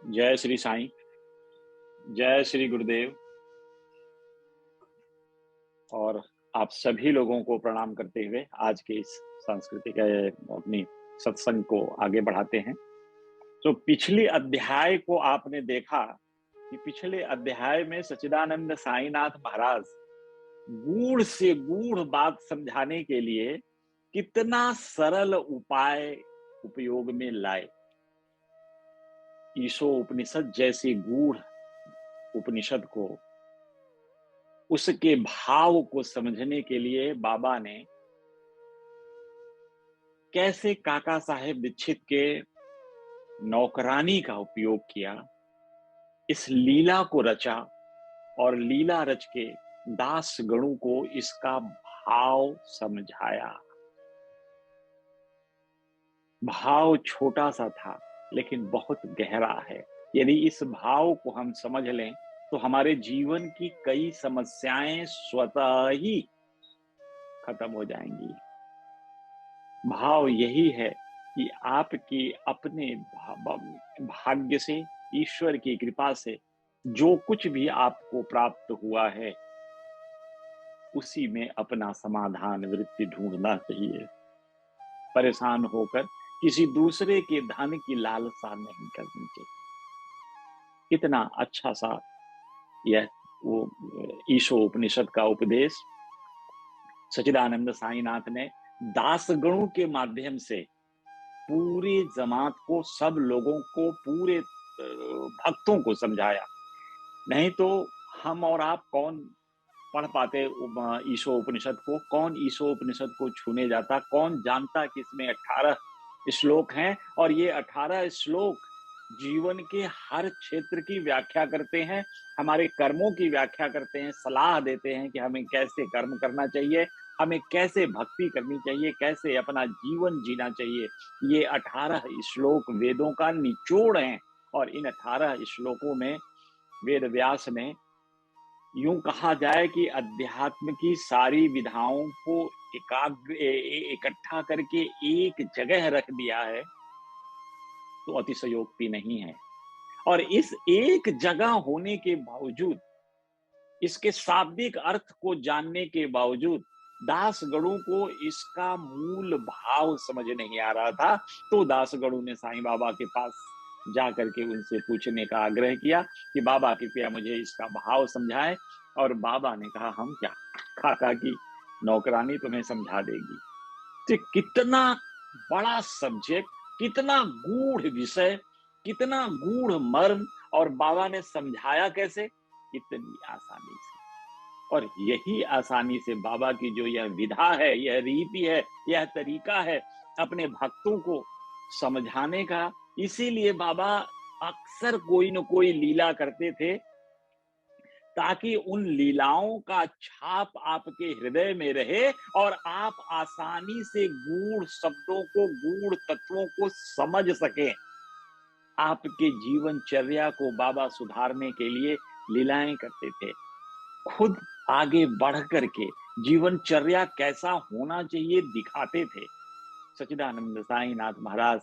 जय श्री साईं, जय श्री गुरुदेव। और आप सभी लोगों को प्रणाम करते हुए आज के इस सांस्कृतिक अपनी सत्संग को आगे बढ़ाते हैं। तो पिछले अध्याय को आपने देखा कि पिछले अध्याय में सच्चिदानंद साईनाथ महाराज गूढ़ से गूढ़ बात समझाने के लिए कितना सरल उपाय उपयोग में लाए। ईशो उपनिषद जैसी गूढ़ उपनिषद को, उसके भाव को समझने के लिए बाबा ने कैसे काका साहेब दीक्षित के नौकरानी का उपयोग किया, इस लीला को रचा और लीला रच के दास गणों को इसका भाव समझाया। भाव छोटा सा था लेकिन बहुत गहरा है। यदि इस भाव को हम समझ लें तो हमारे जीवन की कई समस्याएं स्वतः ही खत्म हो जाएंगी। भाव यही है कि आपकी अपने भाग्य से, ईश्वर की कृपा से जो कुछ भी आपको प्राप्त हुआ है उसी में अपना समाधान वृत्ति ढूंढना चाहिए। परेशान होकर किसी दूसरे के धन की लालसा नहीं करनी चाहिए। कितना अच्छा सा यह वो ईशो उपनिषद का उपदेश सच्चिदानंद साईनाथ ने दासगणों के माध्यम से पूरे जमात को, सब लोगों को, पूरे भक्तों को समझाया। नहीं तो हम और आप कौन पढ़ पाते ईशो उपनिषद को? कौन ईशो उपनिषद को छूने जाता? कौन जानता कि इसमें 18 श्लोक हैं और ये 18 श्लोक जीवन के हर क्षेत्र की व्याख्या करते हैं, हमारे कर्मों की व्याख्या करते हैं, सलाह देते हैं कि हमें कैसे कर्म करना चाहिए, हमें कैसे भक्ति करनी चाहिए, कैसे अपना जीवन जीना चाहिए। ये 18 श्लोक वेदों का निचोड़ हैं और इन 18 श्लोकों में वेद व्यास ने, यूं कहा जाए कि अध्यात्म की सारी विधाओं को इकट्ठा करके एक जगह रख दिया है, तो अतिशयोक्ति नहीं है। और इस एक जगह होने के बावजूद, इसके शाब्दिक अर्थ को जानने के बावजूद दासगणों को इसका मूल भाव समझ नहीं आ रहा था। तो दासगणों ने साईं बाबा के पास जाकर के उनसे पूछने का आग्रह किया कि बाबा कृपया मुझे इसका भाव समझाएं। और बाबा ने कहा हम क्या, काका की नौकरानी तुम्हें समझा देगी। तो कितना बड़ा सब्जेक्ट, कितना गूढ़ विषय, कितना गूढ़ मर्म, और बाबा ने समझाया कैसे? इतनी आसानी से। और यही आसानी से बाबा की जो यह विधा है, यह रीति है, यह तरीका है अपने भक्तों को समझाने का। इसीलिए बाबा अक्सर कोई न कोई लीला करते थे ताकि उन लीलाओं का छाप आपके हृदय में रहे और आप आसानी से गूढ़ शब्दों को, गूढ़ तत्वों को समझ सकें। आपके जीवनचर्या को बाबा सुधारने के लिए लीलाएं करते थे। खुद आगे बढ़ करके जीवनचर्या कैसा होना चाहिए दिखाते थे। सच्चिदानंद साईनाथ महाराज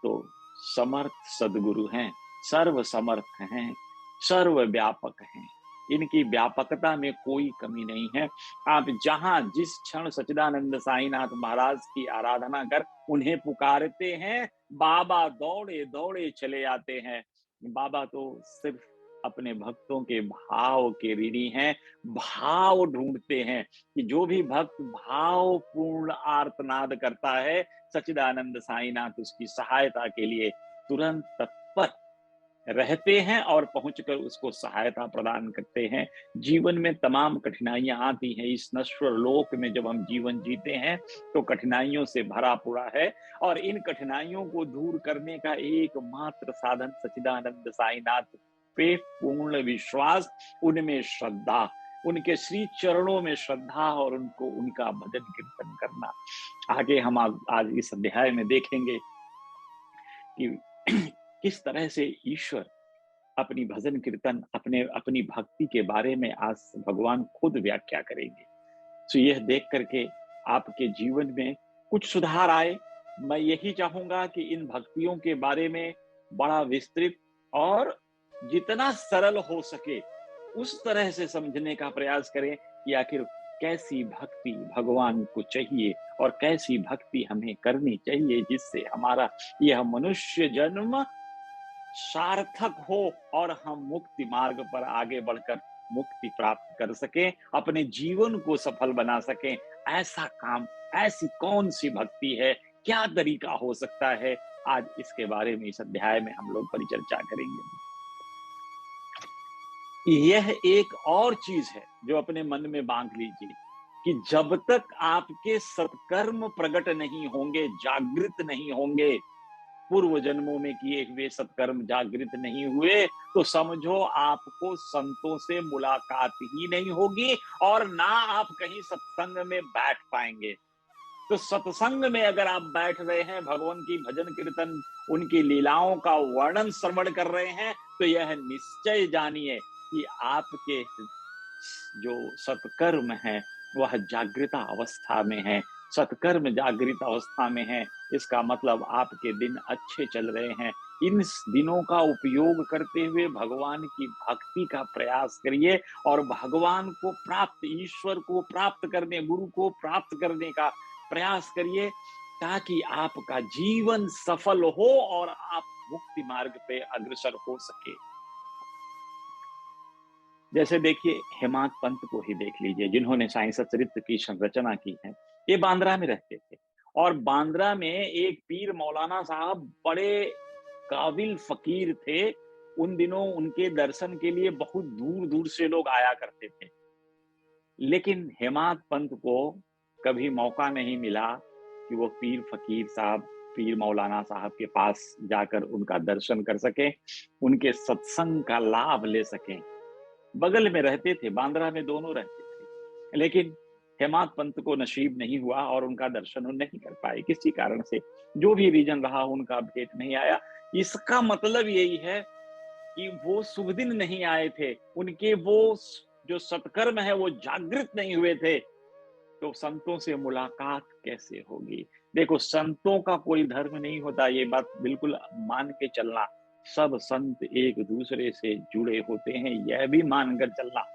तो समर्थ सदगुरु हैं, सर्व समर्थ हैं, सर्व व्यापक हैं। इनकी व्यापकता में कोई कमी नहीं है। आप जहां जिस क्षण सच्चिदानंद साईनाथ महाराज की आराधना कर उन्हें पुकारते हैं, बाबा दौड़े दौड़े चले आते हैं। बाबा तो सिर्फ अपने भक्तों के भाव के ऋणी हैं, भाव ढूंढते हैं कि जो भी भक्त भावपूर्ण आर्तनाद करता है, सच्चिदानंद साईनाथ उसकी सहायता के लिए तुरंत तत्पर रहते हैं और पहुंचकर उसको सहायता प्रदान करते हैं। जीवन में तमाम कठिनाइयां आती हैं। इस नश्वर लोक में जब हम जीवन जीते हैं तो कठिनाइयों से भरा पूरा है और इन कठिनाइयों को दूर करने का एकमात्र साधन सच्चिदानंद साईनाथ पे पूर्ण विश्वास, उनमें श्रद्धा, उनके श्री चरणों में श्रद्धा और उनको उनका भजन कीर्तन करना। आगे हम आज इस अध्याय में देखेंगे कि किस तरह से ईश्वर अपनी भजन कीर्तन, अपनी भक्ति के बारे में आज भगवान खुद व्याख्या करेंगे। तो यह देख करके आपके जीवन में कुछ सुधार आए। मैं यही चाहूंगा कि इन भक्तियों के बारे में बड़ा विस्तृत और जितना सरल हो सके उस तरह से समझने का प्रयास करें कि आखिर कैसी भक्ति भगवान को चाहिए और कैसी भक्ति हमें करनी चाहिए जिससे हमारा यह मनुष्य जन्म सार्थक हो और हम मुक्ति मार्ग पर आगे बढ़कर मुक्ति प्राप्त कर सकें, अपने जीवन को सफल बना सकें। ऐसा काम, ऐसी कौन सी भक्ति है, क्या तरीका हो सकता है, आज इसके बारे में इस अध्याय में हम लोग परिचर्चा करेंगे। यह एक और चीज है जो अपने मन में बांध लीजिए कि जब तक आपके सत्कर्म प्रकट नहीं होंगे, जागृत नहीं होंगे, पूर्व जन्मों में किए हुए सत्कर्म जागृत नहीं हुए, तो समझो आपको संतों से मुलाकात ही नहीं होगी और ना आप कहीं सत्संग में बैठ पाएंगे। तो सत्संग में अगर आप बैठ रहे हैं, भगवान की भजन कीर्तन, उनकी लीलाओं का वर्णन श्रवण कर रहे हैं, तो यह निश्चय जानिए कि आपके जो सत्कर्म है वह जागृता अवस्था में है। सत्कर्म जागृत अवस्था में है, इसका मतलब आपके दिन अच्छे चल रहे हैं। इन दिनों का उपयोग करते हुए भगवान की भक्ति का प्रयास करिए और भगवान को प्राप्त, ईश्वर को प्राप्त करने, गुरु को प्राप्त करने का प्रयास करिए ताकि आपका जीवन सफल हो और आप मुक्ति मार्ग पे अग्रसर हो सके। जैसे देखिए हेमाद पंत को ही देख लीजिए, जिन्होंने साईं सचरित्र की संरचना की है। ये बांद्रा में रहते थे और बांद्रा में एक पीर मौलाना साहब बड़े काबिल फकीर थे। उन दिनों उनके दर्शन के लिए बहुत दूर दूर से लोग आया करते थे, लेकिन हेमाद पंत को कभी मौका नहीं मिला कि वो पीर फकीर साहब, पीर मौलाना साहब के पास जाकर उनका दर्शन कर सके, उनके सत्संग का लाभ ले सकें। बगल में रहते थे, बांद्रा में दोनों रहते थे, लेकिन हेमाद पंत को नसीब नहीं हुआ और उनका दर्शन वो नहीं कर पाए किसी कारण से। जो भी रीजन रहा, उनका भेंट नहीं आया। इसका मतलब यही है कि वो शुभ दिन नहीं आए थे, उनके वो जो सत्कर्म है वो जागृत नहीं हुए थे, तो संतों से मुलाकात कैसे होगी। देखो, संतों का कोई धर्म नहीं होता, ये बात बिल्कुल मान के चलना। सब संत एक दूसरे से जुड़े होते हैं, यह भी मानकर चलना।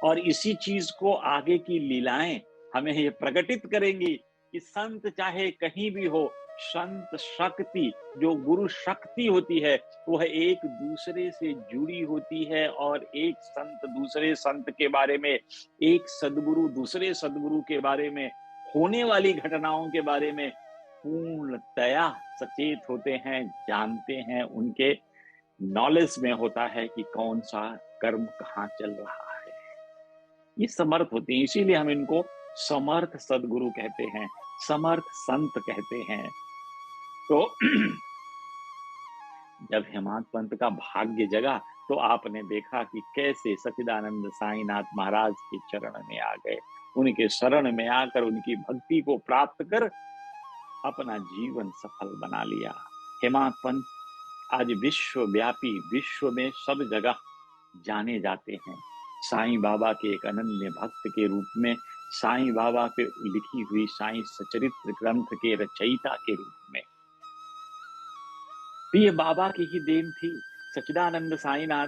और इसी चीज को आगे की लीलाएं हमें ये प्रकटित करेंगी कि संत चाहे कहीं भी हो, संत शक्ति, जो गुरु शक्ति होती है, वह एक दूसरे से जुड़ी होती है और एक संत दूसरे संत के बारे में, एक सदगुरु दूसरे सदगुरु के बारे में, होने वाली घटनाओं के बारे में पूर्णतया सचेत होते हैं, जानते हैं। उनके नॉलेज में होता है कि कौन सा कर्म कहाँ चल रहा है। ये समर्थ होते हैं, इसीलिए हम इनको समर्थ सदगुरु कहते हैं, समर्थ संत कहते हैं। तो जब हेमाद पंत का भाग्य जगा तो आपने देखा कि कैसे सच्चिदानंद साईनाथ महाराज के चरण में आ गए, उनके शरण में आकर उनकी भक्ति को प्राप्त कर अपना जीवन सफल बना लिया। हेमाद पंत आज विश्वव्यापी, विश्व में सब जगह जाने जाते हैं साईं बाबा के एक अनन्य भक्त के रूप में, साईं बाबा पे लिखी हुई साईं सचरित्र ग्रंथ के रचयिता के रूप में। तो ये बाबा की ही देन थी। सच्चिदानंद साईनाथ,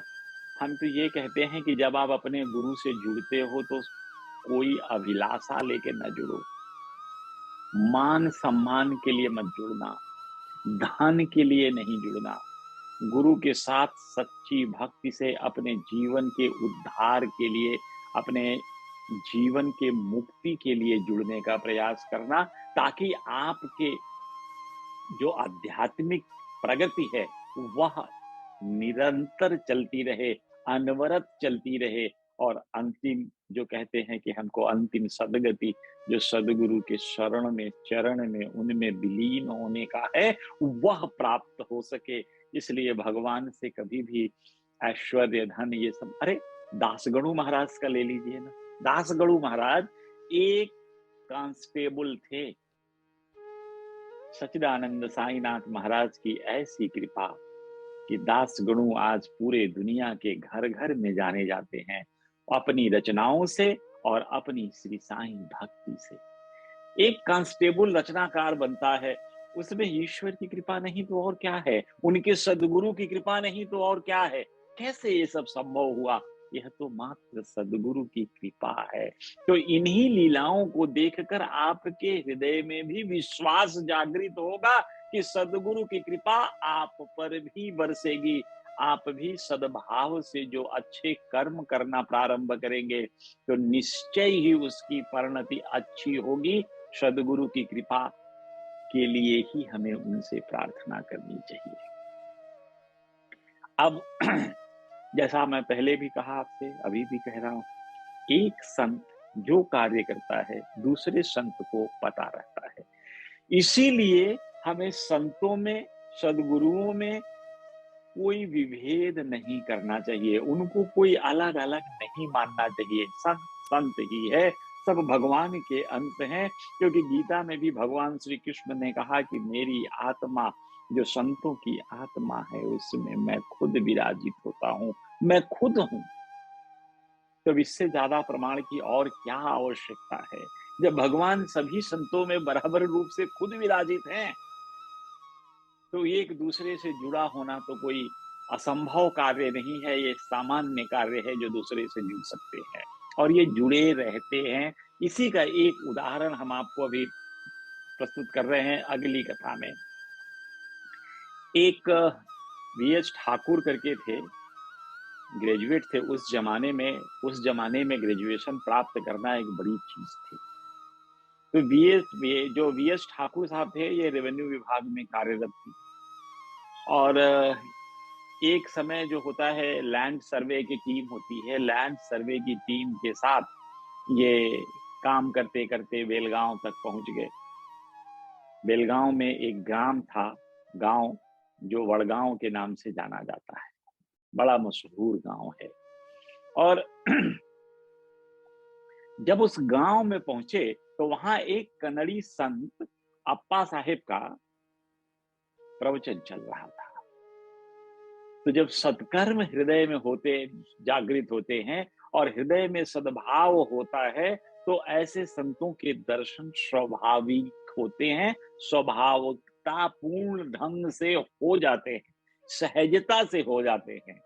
हम तो ये कहते हैं कि जब आप अपने गुरु से जुड़ते हो तो कोई अभिलाषा लेके न जुड़ो, मान सम्मान के लिए मत जुड़ना, धन के लिए नहीं जुड़ना। गुरु के साथ सच्ची भक्ति से अपने जीवन के उद्धार के लिए, अपने जीवन के मुक्ति के लिए जुड़ने का प्रयास करना, ताकि आपके जो आध्यात्मिक प्रगति है वह निरंतर चलती रहे, अनवरत चलती रहे और अंतिम जो कहते हैं कि हमको अंतिम सदगति जो सदगुरु के शरण में, चरण में, उनमें विलीन होने का है, वह प्राप्त हो सके। इसलिए भगवान से कभी भी ऐश्वर्य, धन, ये सब, अरे दासगणु महाराज का ले लीजिए ना। दासगणु महाराज एक कांस्टेबल थे, सच्चिदानंद साईनाथ महाराज की ऐसी कृपा कि दासगणु आज पूरे दुनिया के घर घर में जाने जाते हैं अपनी रचनाओं से और अपनी श्री साईं भक्ति से। एक कांस्टेबल रचनाकार बनता है, उसमें ईश्वर की कृपा नहीं तो और क्या है? उनके सद्गुरु की कृपा नहीं तो और क्या है? कैसे ये सब संभव हुआ? यह तो मात्र सद्गुरु की कृपा है। तो इन्हीं लीलाओं को देखकर आपके हृदय में भी विश्वास जागृत होगा कि सद्गुरु की कृपा आप पर भी बरसेगी। आप भी सद्भाव से जो अच्छे कर्म करना प्रारंभ करेंगे, तो निश्चय ही उसकी परिणति अच्छी होगी। सद्गुरु की कृपा के लिए ही हमें उनसे प्रार्थना करनी चाहिए। अब जैसा मैं पहले भी कहा आपसे, अभी भी कह रहा हूं, एक संत जो कार्य करता है, दूसरे संत को पता रहता है। इसीलिए हमें संतों में, सद्गुरुओं में कोई विभेद नहीं करना चाहिए, उनको कोई अलग-अलग नहीं मानना चाहिए। सब संत ही है, सब भगवान के अंश हैं, क्योंकि गीता में भी भगवान श्री कृष्ण ने कहा कि मेरी आत्मा, जो संतों की आत्मा है, उसमें मैं खुद विराजित होता हूँ, मैं खुद हूँ। तो इससे ज़्यादा प्रमाण की और क्या आवश्यकता है? जब भगवान सभी संतों में बराबर रूप से खुद विराजित हैं, तो एक दूसरे से जुड़ा होना तो कोई असंभव कार्य नहीं है, ये सामान्य कार्य है जो दूसरे से जुड़ सकते हैं और ये जुड़े रहते हैं। इसी का एक उदाहरण हम आपको अभी प्रस्तुत कर रहे हैं अगली कथा में। एक वीएस ठाकुर करके थे, ग्रेजुएट थे उस जमाने में। उस जमाने में ग्रेजुएशन प्राप्त करना एक बड़ी चीज थी। तो जो वीएस ठाकुर साहब थे, ये रेवेन्यू विभाग में कार्यरत थी और एक समय जो होता है, लैंड सर्वे की टीम होती है, लैंड सर्वे की टीम के साथ ये काम करते करते बेलगांव तक पहुंच गए। बेलगांव में एक ग्राम था, गांव जो वड़गांव के नाम से जाना जाता है, बड़ा मशहूर गांव है। और जब उस गांव में पहुंचे तो वहां एक कन्नड़ी संत अप्पा साहेब का प्रवचन चल रहा था। तो जब सत्कर्म हृदय में होते, जागृत होते हैं और हृदय में सद्भाव होता है, तो ऐसे संतों के दर्शन स्वाभाविक होते हैं, स्वभावता पूर्ण ढंग से हो जाते हैं, सहजता से हो जाते हैं।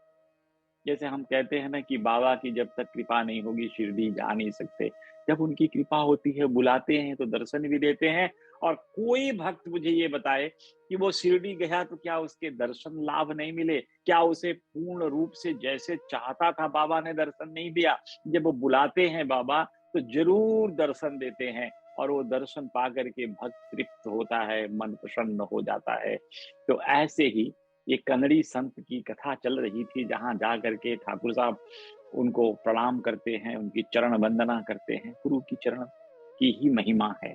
जैसे हम कहते हैं ना कि बाबा की जब तक कृपा नहीं होगी शिरडी जा नहीं सकते। जब उनकी कृपा होती है, बुलाते हैं तो दर्शन भी देते हैं। और कोई भक्त मुझे ये बताए कि वो शिरडी गया तो क्या उसके दर्शन लाभ नहीं मिले? क्या उसे पूर्ण रूप से जैसे चाहता था बाबा ने दर्शन नहीं दिया? जब वो बुलाते हैं बाबा तो जरूर दर्शन देते हैं और वो दर्शन पा करके भक्त तृप्त होता है, मन प्रसन्न हो जाता है। तो ऐसे ही ये कन्नड़ी संत की कथा चल रही थी, जहां जा करके ठाकुर साहब उनको प्रणाम करते हैं, उनकी चरण वंदना करते हैं। गुरु की चरण की ही महिमा है,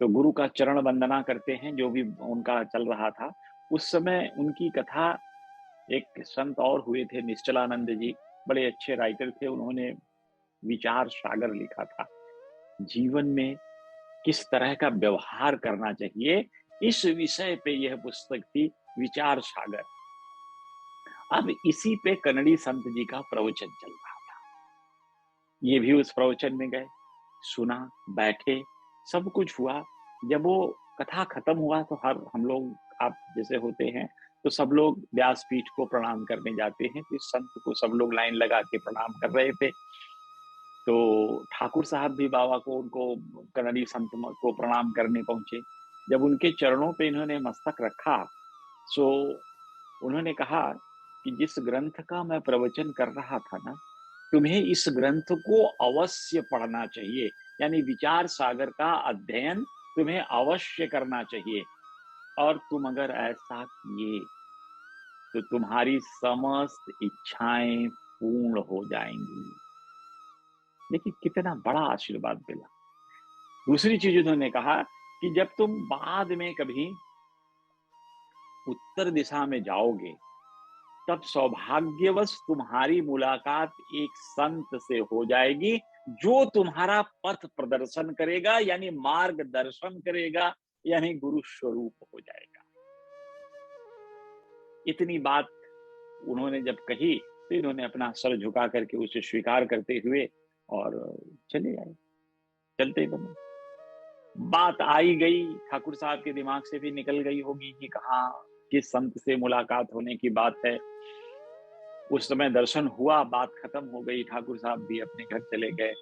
तो गुरु का चरण वंदना करते हैं। जो भी उनका चल रहा था उस समय उनकी कथा, एक संत और हुए थे निश्चलानंद जी, बड़े अच्छे राइटर थे। उन्होंने विचार सागर लिखा था, जीवन में किस तरह का व्यवहार करना चाहिए, इस विषय पे यह पुस्तक थी, विचार सागर। अब इसी पे कन्नड़ी संत जी का प्रवचन चल रहा था। ये भी उस प्रवचन में गए, सुना, बैठे, सब कुछ हुआ। जब वो कथा खत्म हुआ तो हर हम लोग, आप जैसे होते हैं, तो सब लोग व्यासपीठ को प्रणाम करने जाते हैं। तो इस संत को सब लोग लाइन लगा के प्रणाम कर रहे थे। तो ठाकुर साहब भी बाबा को, उनको कन्नड़ी संत को प्रणाम करने पहुंचे। जब उनके चरणों पे इन्होंने मस्तक रखा, सो उन्होंने कहा कि जिस ग्रंथ का मैं प्रवचन कर रहा था ना, तुम्हें इस ग्रंथ को अवश्य पढ़ना चाहिए। यानी विचार सागर का अध्ययन तुम्हें अवश्य करना चाहिए। और तुम अगर ऐसा किए तो तुम्हारी समस्त इच्छाएं पूर्ण हो जाएंगी। देखिए कितना बड़ा आशीर्वाद मिला। दूसरी चीज उन्होंने कहा कि जब तुम बाद में कभी उत्तर दिशा में जाओगे, तब सौभाग्यवश तुम्हारी मुलाकात एक संत से हो जाएगी, जो तुम्हारा पथ प्रदर्शन करेगा, यानी मार्गदर्शन करेगा, यानी गुरु स्वरूप हो जाएगा। इतनी बात उन्होंने जब कही तो इन्होंने अपना सर झुका करके उसे स्वीकार करते हुए और चले आए, चलते बने। बात आई गई, ठाकुर साहब के दिमाग से भी निकल गई होगी कि कहाँ किस संत से मुलाकात होने की बात है। उस समय दर्शन हुआ, बात खत्म हो गई, ठाकुर साहब भी अपने घर चले गए।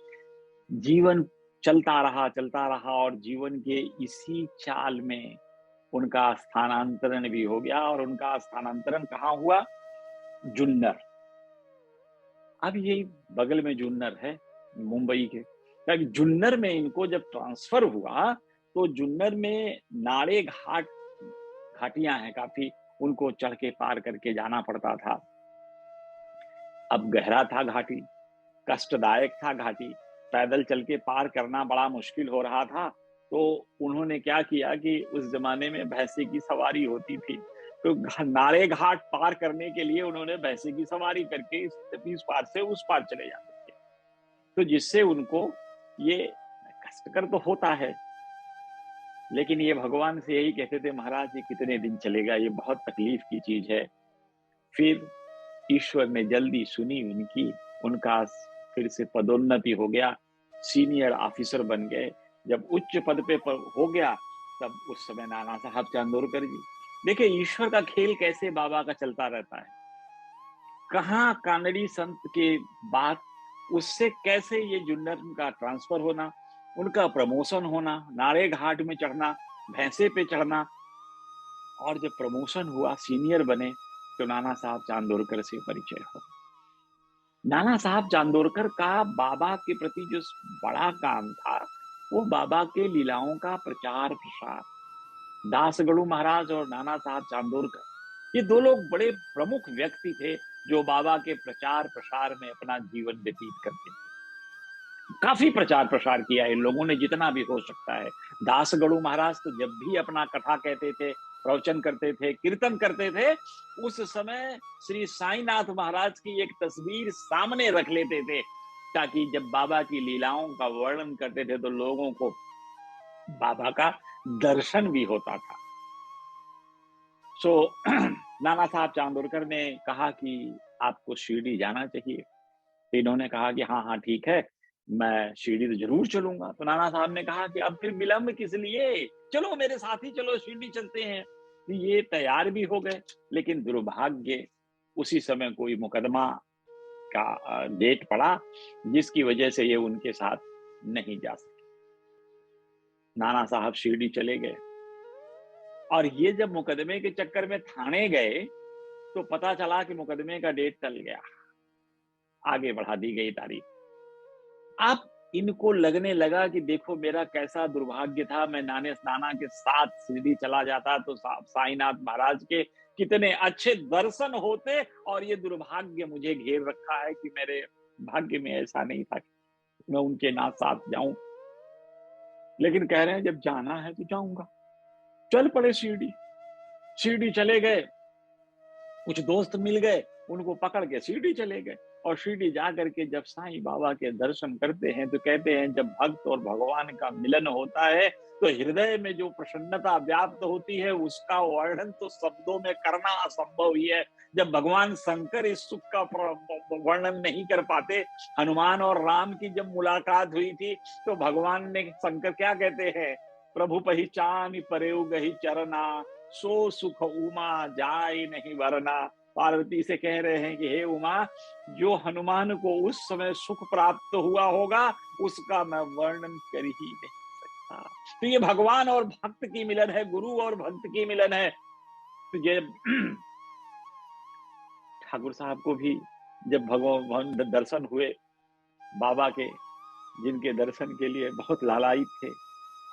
जीवन चलता रहा और जीवन के इसी चाल में उनका स्थानांतरण भी हो गया। और उनका स्थानांतरण कहाँ हुआ? जुन्नर। अब यही बगल में जुन्नर है, मुंबई के। तब जुन्नर में इनको जब ट्रांसफर हुआ, तो जुन्नर में नाड़े घाट घाटियां हैं काफी, उनको चढ़ के पार करके जाना पड़ता था। अब गहरा था घाटी, कष्टदायक था घाटी, पैदल चल के पार करना बड़ा मुश्किल हो रहा था। तो उन्होंने क्या किया कि उस जमाने में भैंसे की सवारी होती थी, तो नारे घाट पार करने के लिए उन्होंने भैंसे की सवारी करके इस पार से उस पार चले जाते थे। तो जिससे उनको ये कष्टकर तो होता है, लेकिन ये भगवान से यही कहते थे, महाराज ये कितने दिन चलेगा, ये बहुत तकलीफ की चीज है। फिर ईश्वर ने जल्दी सुनी उनकी, उनका फिर से पदोन्नति हो गया, सीनियर ऑफिसर बन गए। जब उच्च पद पे हो गया, तब उस समय नाना साहब चांदोरकर जी, देखिए ईश्वर का खेल कैसे बाबा का चलता रहता है। कहाँ कानड़ी संत के बात, उससे कैसे ये जुन्नर का ट्रांसफर होना, उनका प्रमोशन होना, नारे घाट में चढ़ना, भैंसे पे चढ़ना, और जब प्रमोशन हुआ, सीनियर बने, तो नाना साहब चांदोरकर से परिचय हो। नाना साहब चांदोरकर का बाबा के प्रति जो बड़ा काम था, वो बाबा के लीलाओं का प्रचार प्रसार। दासगढ़ू महाराज और नाना साहब चांदोरकर, ये दो लोग बड़े प्रमुख व्यक्ति थे, जो बाबा के प्रचार प्रसार में अपना जीवन व्यतीत करते थे। काफी प्रचार प्रसार किया इन लोगों ने, जितना भी हो सकता है। दासगढ़ू महाराज तो जब भी अपना कथा कहते थे, प्रवचन करते थे, कीर्तन करते थे, उस समय श्री साईनाथ महाराज की एक तस्वीर सामने रख लेते थे, ताकि जब बाबा की लीलाओं का वर्णन करते थे तो लोगों को बाबा का दर्शन भी होता था। सो नाना साहब चांदोरकर ने कहा कि आपको शिरडी जाना चाहिए। तो इन्होंने कहा कि हाँ हाँ ठीक है, मैं शिरडी तो जरूर चलूंगा। तो नाना साहब ने कहा कि अब फिर विलंब किस लिए, चलो मेरे साथ ही चलो, शिरडी चलते हैं। तो ये तैयार भी हो गए, लेकिन दुर्भाग्य उसी समय कोई मुकदमा का डेट पड़ा, जिसकी वजह से ये उनके साथ नहीं जा सके। नाना साहब शिरडी चले गए, और ये जब मुकदमे के चक्कर में थाने गए, तो पता चला कि मुकदमे का डेट टल गया, आगे बढ़ा दी गई तारीख। अब इनको लगने लगा कि देखो मेरा कैसा दुर्भाग्य था, मैं नाना के साथ शिरडी चला जाता तो साईनाथ महाराज के कितने अच्छे दर्शन होते, और ये दुर्भाग्य मुझे घेर रखा है कि मेरे भाग्य में ऐसा नहीं था कि मैं उनके साथ जाऊं। लेकिन कह रहे हैं जब जाना है तो जाऊंगा। चल पड़े शिरडी। शिरडी चले गए, कुछ दोस्त मिल गए, उनको पकड़ के शिरडी चले गए। और शिरडी जा करके जब साईं बाबा के दर्शन करते हैं, तो कहते हैं जब भक्त और भगवान का मिलन होता है, तो हृदय में जो प्रसन्नता व्याप्त होती है, उसका वर्णन तो शब्दों में करना असंभव ही है। जब भगवान शंकर इस सुख का वर्णन नहीं कर पाते, हनुमान और राम की जब मुलाकात हुई थी, तो भगवान ने, शंकर क्या कहते हैं, प्रभु पहचान परेउ गही चरना, सो सुख उमा जाय नहीं वरना। पार्वती से कह रहे हैं कि हे उमा, जो हनुमान को उस समय सुख प्राप्त हुआ होगा, उसका मैं वर्णन कर ही नहीं सकता। तो ये भगवान और भक्त की मिलन है, गुरु और भक्त की मिलन है। तो ये ठाकुर साहब को भी जब भगवान दर्शन हुए बाबा के, जिनके दर्शन के लिए बहुत लालायित थे,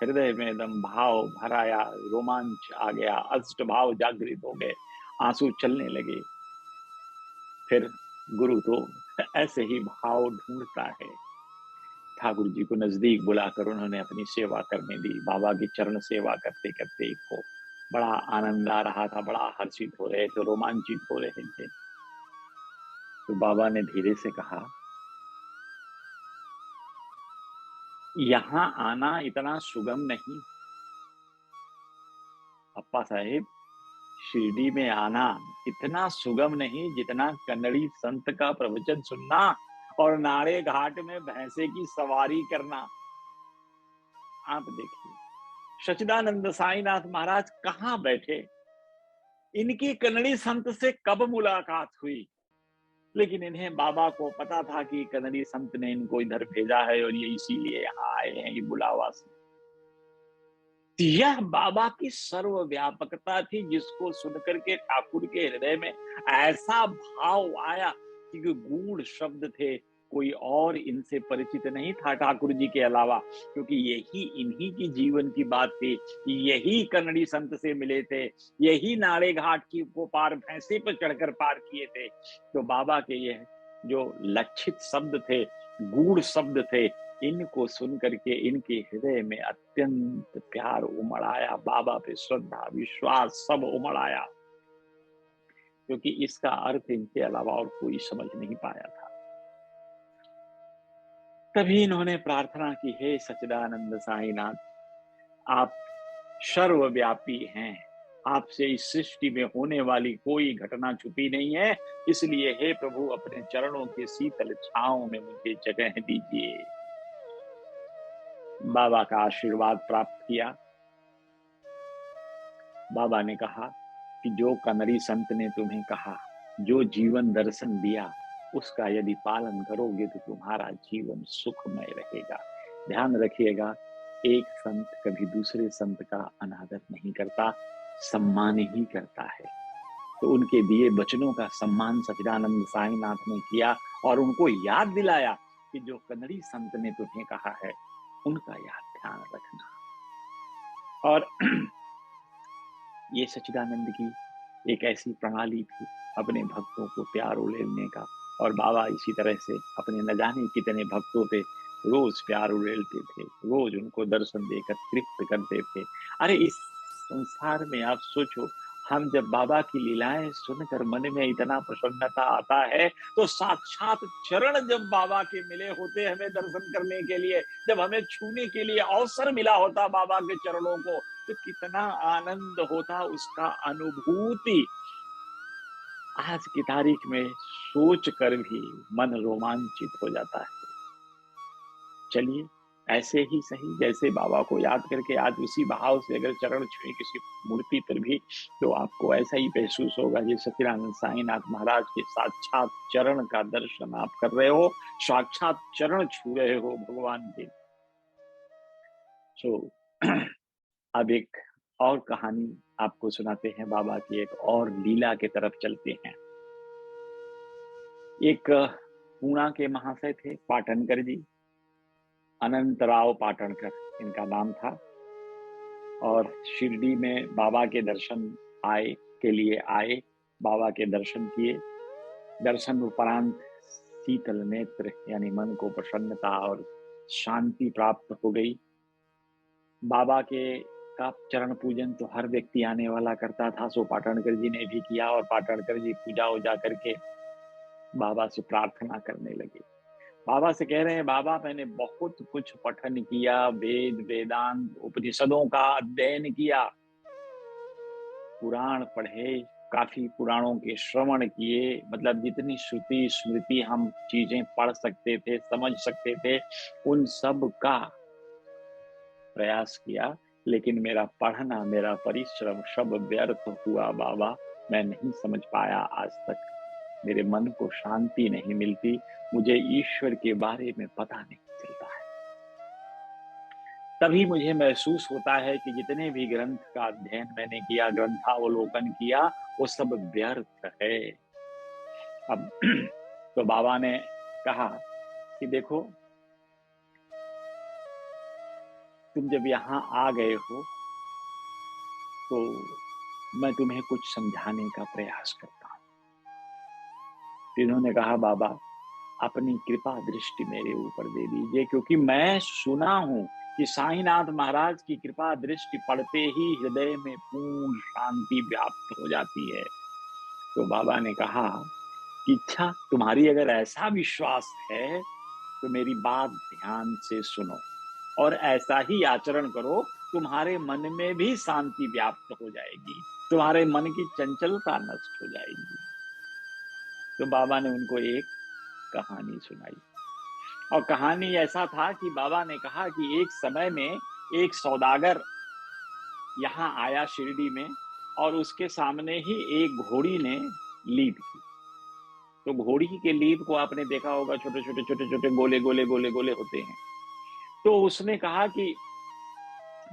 हृदय में एकदम भाव भर आया, रोमांच आ गया, अष्ट भाव जागृत हो गए, आंसू चलने लगे। फिर गुरु तो ऐसे ही भाव ढूंढता है। ठाकुर जी को नजदीक बुलाकर उन्होंने अपनी सेवा करने दी। बाबा की चरण सेवा करते करते को बड़ा आनंद आ रहा था, बड़ा हर्षित हो रहे थे, रोमांचित हो रहे थे। तो बाबा ने धीरे से कहा, यहां आना इतना सुगम नहीं अप्पा साहेब, शिरडी में आना इतना सुगम नहीं जितना कन्नड़ी संत का प्रवचन सुनना और नारे घाट में भैंसे की सवारी करना। आप देखिए, सच्चिदानंद साईनाथ महाराज कहाँ बैठे, इनकी कन्नड़ी संत से कब मुलाकात हुई। लेकिन इन्हें बाबा को पता था कि कन्नड़ी संत ने इनको इधर भेजा है और ये इसीलिए यहाँ आए हैं, ये बुलावा से। यह बाबा की सर्वव्यापकता थी, जिसको सुनकर के ठाकुर के हृदय में ऐसा भाव आया कि गूढ़ शब्द थे, कोई और इनसे परिचित नहीं था ठाकुर जी के अलावा, क्योंकि यही इन्हीं की जीवन की बात थी। यही कन्नड़ी संत से मिले थे, यही नाड़े घाट की को पार भैंसे पर चढ़कर पार किए थे। तो बाबा के यह जो लक्षित शब्द थे, गूढ़ शब्द थे, इनको सुन करके इनके हृदय में अत्यंत प्यार उमड़ आया, बाबा पे श्रद्धा विश्वास सब उमड़ आया, क्योंकि इसका अर्थ इनके अलावा और कोई समझ नहीं पाया था। तभी इन्होंने प्रार्थना की, हे सच्चिदानंद साईनाथ, आप सर्वव्यापी हैं, आपसे इस सृष्टि में होने वाली कोई घटना छुपी नहीं है, इसलिए हे प्रभु अपने चरणों के शीतल छांव में मुझे जगह दीजिए। बाबा का आशीर्वाद प्राप्त किया। बाबा ने कहा कि जो कन्नड़ी संत ने तुम्हें कहा, जो जीवन दर्शन दिया, उसका यदि पालन करोगे तो तुम्हारा जीवन सुखमय रहेगा। ध्यान रखिएगा, एक संत कभी दूसरे संत का अनादर नहीं करता, सम्मान ही करता है। तो उनके दिए वचनों का सम्मान सच्चिदानंद साईनाथ ने किया और उनको याद दिलाया कि जो कन्नड़ी संत ने तुम्हें कहा है, उनका याद ध्यान रखना। और ये सच्चिदानंद की एक ऐसी प्रणाली थी अपने भक्तों को प्यार उड़ेलने का, और बाबा इसी तरह से अपने न जाने कितने भक्तों पे रोज प्यार उड़ेलते थे, रोज उनको दर्शन देकर तृप्त करते थे। अरे इस संसार में आप सोचो, हम जब बाबा की लीलाएं सुनकर मन में इतना प्रसन्नता आता है, तो साक्षात चरण जब बाबा के मिले होते हमें दर्शन करने के लिए, जब हमें छूने के लिए अवसर मिला होता बाबा के चरणों को, तो कितना आनंद होता, उसका अनुभूति आज की तारीख में सोच कर भी मन रोमांचित हो जाता है। चलिए, ऐसे ही सही, जैसे बाबा को याद करके आज उसी भाव से अगर चरण छुए किसी मूर्ति पर भी, तो आपको ऐसा ही महसूस होगा जैसे सच्चिदानंद साईनाथ महाराज के साक्षात चरण का दर्शन आप कर रहे हो, साक्षात चरण छू रहे हो भगवान के। सो अब एक और कहानी आपको सुनाते हैं, बाबा की एक और लीला के तरफ चलते हैं। एक पूना के महाशय थे, पाटनकर जी, अनंतराव पाटनकर इनका नाम था, और शिरडी में बाबा के दर्शन के लिए आए, बाबा के दर्शन किए। दर्शन उपरांत शीतल नेत्र यानी मन को प्रसन्नता और शांति प्राप्त हो गई। बाबा के का चरण पूजन तो हर व्यक्ति आने वाला करता था, सो पाटनकर जी ने भी किया, और पाटनकर जी पूजा उजा करके बाबा से प्रार्थना करने लगे। बाबा से कह रहे हैं, बाबा मैंने बहुत कुछ पठन किया, वेद वेदांत उपनिषदों का अध्ययन किया, पुराण पढ़े, काफी पुराणों के श्रवण किए, मतलब जितनी श्रुति स्मृति हम चीजें पढ़ सकते थे, समझ सकते थे, उन सब का प्रयास किया, लेकिन मेरा पढ़ना, मेरा परिश्रम सब व्यर्थ हुआ बाबा। मैं नहीं समझ पाया आज तक, मेरे मन को शांति नहीं मिलती, मुझे ईश्वर के बारे में पता नहीं चलता है। तभी मुझे महसूस होता है कि जितने भी ग्रंथ का अध्ययन मैंने किया, ग्रंथावलोकन किया, वो सब व्यर्थ है। अब तो बाबा ने कहा कि देखो, तुम जब यहाँ आ गए हो तो मैं तुम्हें कुछ समझाने का प्रयास करता हूँ। इन्होंने कहा, बाबा अपनी कृपा दृष्टि मेरे ऊपर दे दीजिए, क्योंकि मैं सुना हूं कि साईनाथ महाराज की कृपा दृष्टि पड़ते ही हृदय में पूर्ण शांति व्याप्त हो जाती है। तो बाबा ने कहा कि अच्छा, तुम्हारी अगर ऐसा विश्वास है तो मेरी बात ध्यान से सुनो और ऐसा ही आचरण करो, तुम्हारे मन में भी शांति व्याप्त हो जाएगी, तुम्हारे मन की चंचलता नष्ट हो जाएगी। तो बाबा ने उनको एक कहानी सुनाई, और कहानी ऐसा था कि बाबा ने कहा कि एक समय में एक सौदागर यहाँ आया शिरडी में और उसके सामने ही एक घोड़ी ने लीद की। तो घोड़ी के लीद को आपने देखा होगा, छोटे-छोटे, छोटे-छोटे, गोले-गोले, गोले-गोले होते हैं। तो उसने कहा कि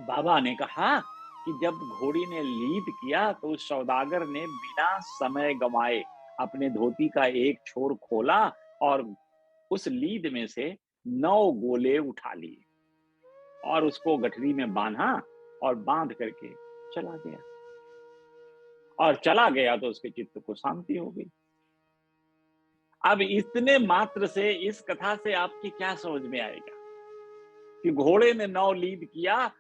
बाबा ने कहा कि जब घोड़ी ने लीद किया तो उस सौदागर ने बिना समय गंवाए अपने धोती का एक छोर खोला और उस लीद में से 9 गोले उठा लिए और उसको गठरी में बाँधा और बाँध करके चला गया। और चला गया तो उसके चित्त को शांति हो गई। अब इतने मात्र से, इस कथा से आपकी क्या समझ में आएगा कि घोड़े ने 9 लीद किया,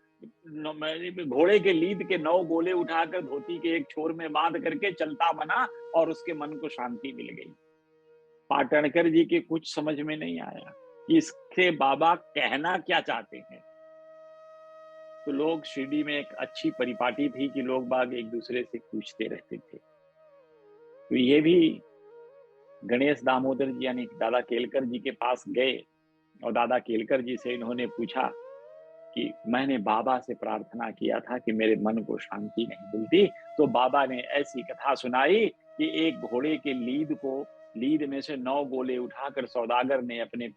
घोड़े के लीद के 9 गोले उठाकर धोती के एक छोर में बांध करके चलता बना और उसके मन को शांति मिल गई। पाटणकर जी के कुछ समझ में नहीं आया कि इसके बाबा कहना क्या चाहते हैं। तो लोग शिरडी में एक अच्छी परिपाटी थी कि लोग बाग एक दूसरे से पूछते रहते थे। तो ये भी गणेश दामोदर जी यानी दादा केलकर जी के पास गए और दादा केलकर जी से इन्होंने पूछा कि मैंने बाबा से प्रार्थना किया था कि मेरे मन को शांति नहीं मिलती, तो बाबा ने ऐसी कथा सुनाई कि एक घोड़े के लीद में से 9 गोले उठाकर सौदागर ने अपने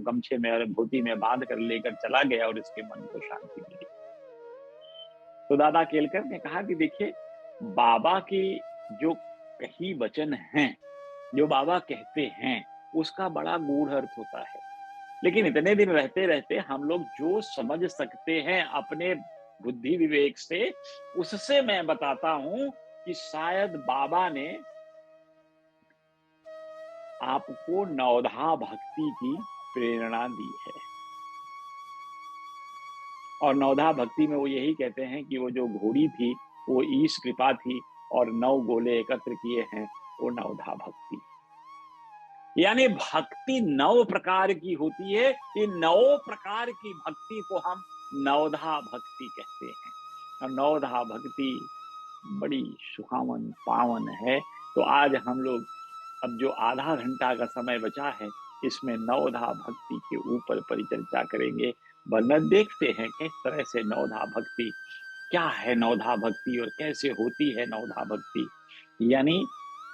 गमछे में और धोती में बांध कर लेकर चला गया और इसके मन को शांति मिली। तो दादा केलकर ने कहा कि देखिए, बाबा की जो कही वचन हैं, जो बाबा कहते हैं, उसका बड़ा गूढ़ अर्थ होता है। लेकिन इतने दिन रहते रहते हम लोग जो समझ सकते हैं अपने बुद्धि विवेक से, उससे मैं बताता हूं कि शायद बाबा ने आपको नवधा भक्ति की प्रेरणा दी है। और नवधा भक्ति में वो यही कहते हैं कि वो जो घोड़ी थी वो ईश कृपा थी और 9 गोले एकत्र किए हैं, वो नवधा भक्ति। यानी भक्ति 9 प्रकार की होती है। इन 9 प्रकार की भक्ति को हम नवधा भक्ति कहते हैं। और नवधा भक्ति बड़ी सुहावन पावन है। तो आज हम लोग अब जो आधा घंटा का समय बचा है, इसमें नवधा भक्ति के ऊपर परिचर्चा करेंगे। वरना देखते हैं किस तरह से नवधा भक्ति, क्या है नवधा भक्ति और कैसे होती है नवधा भक्ति। यानी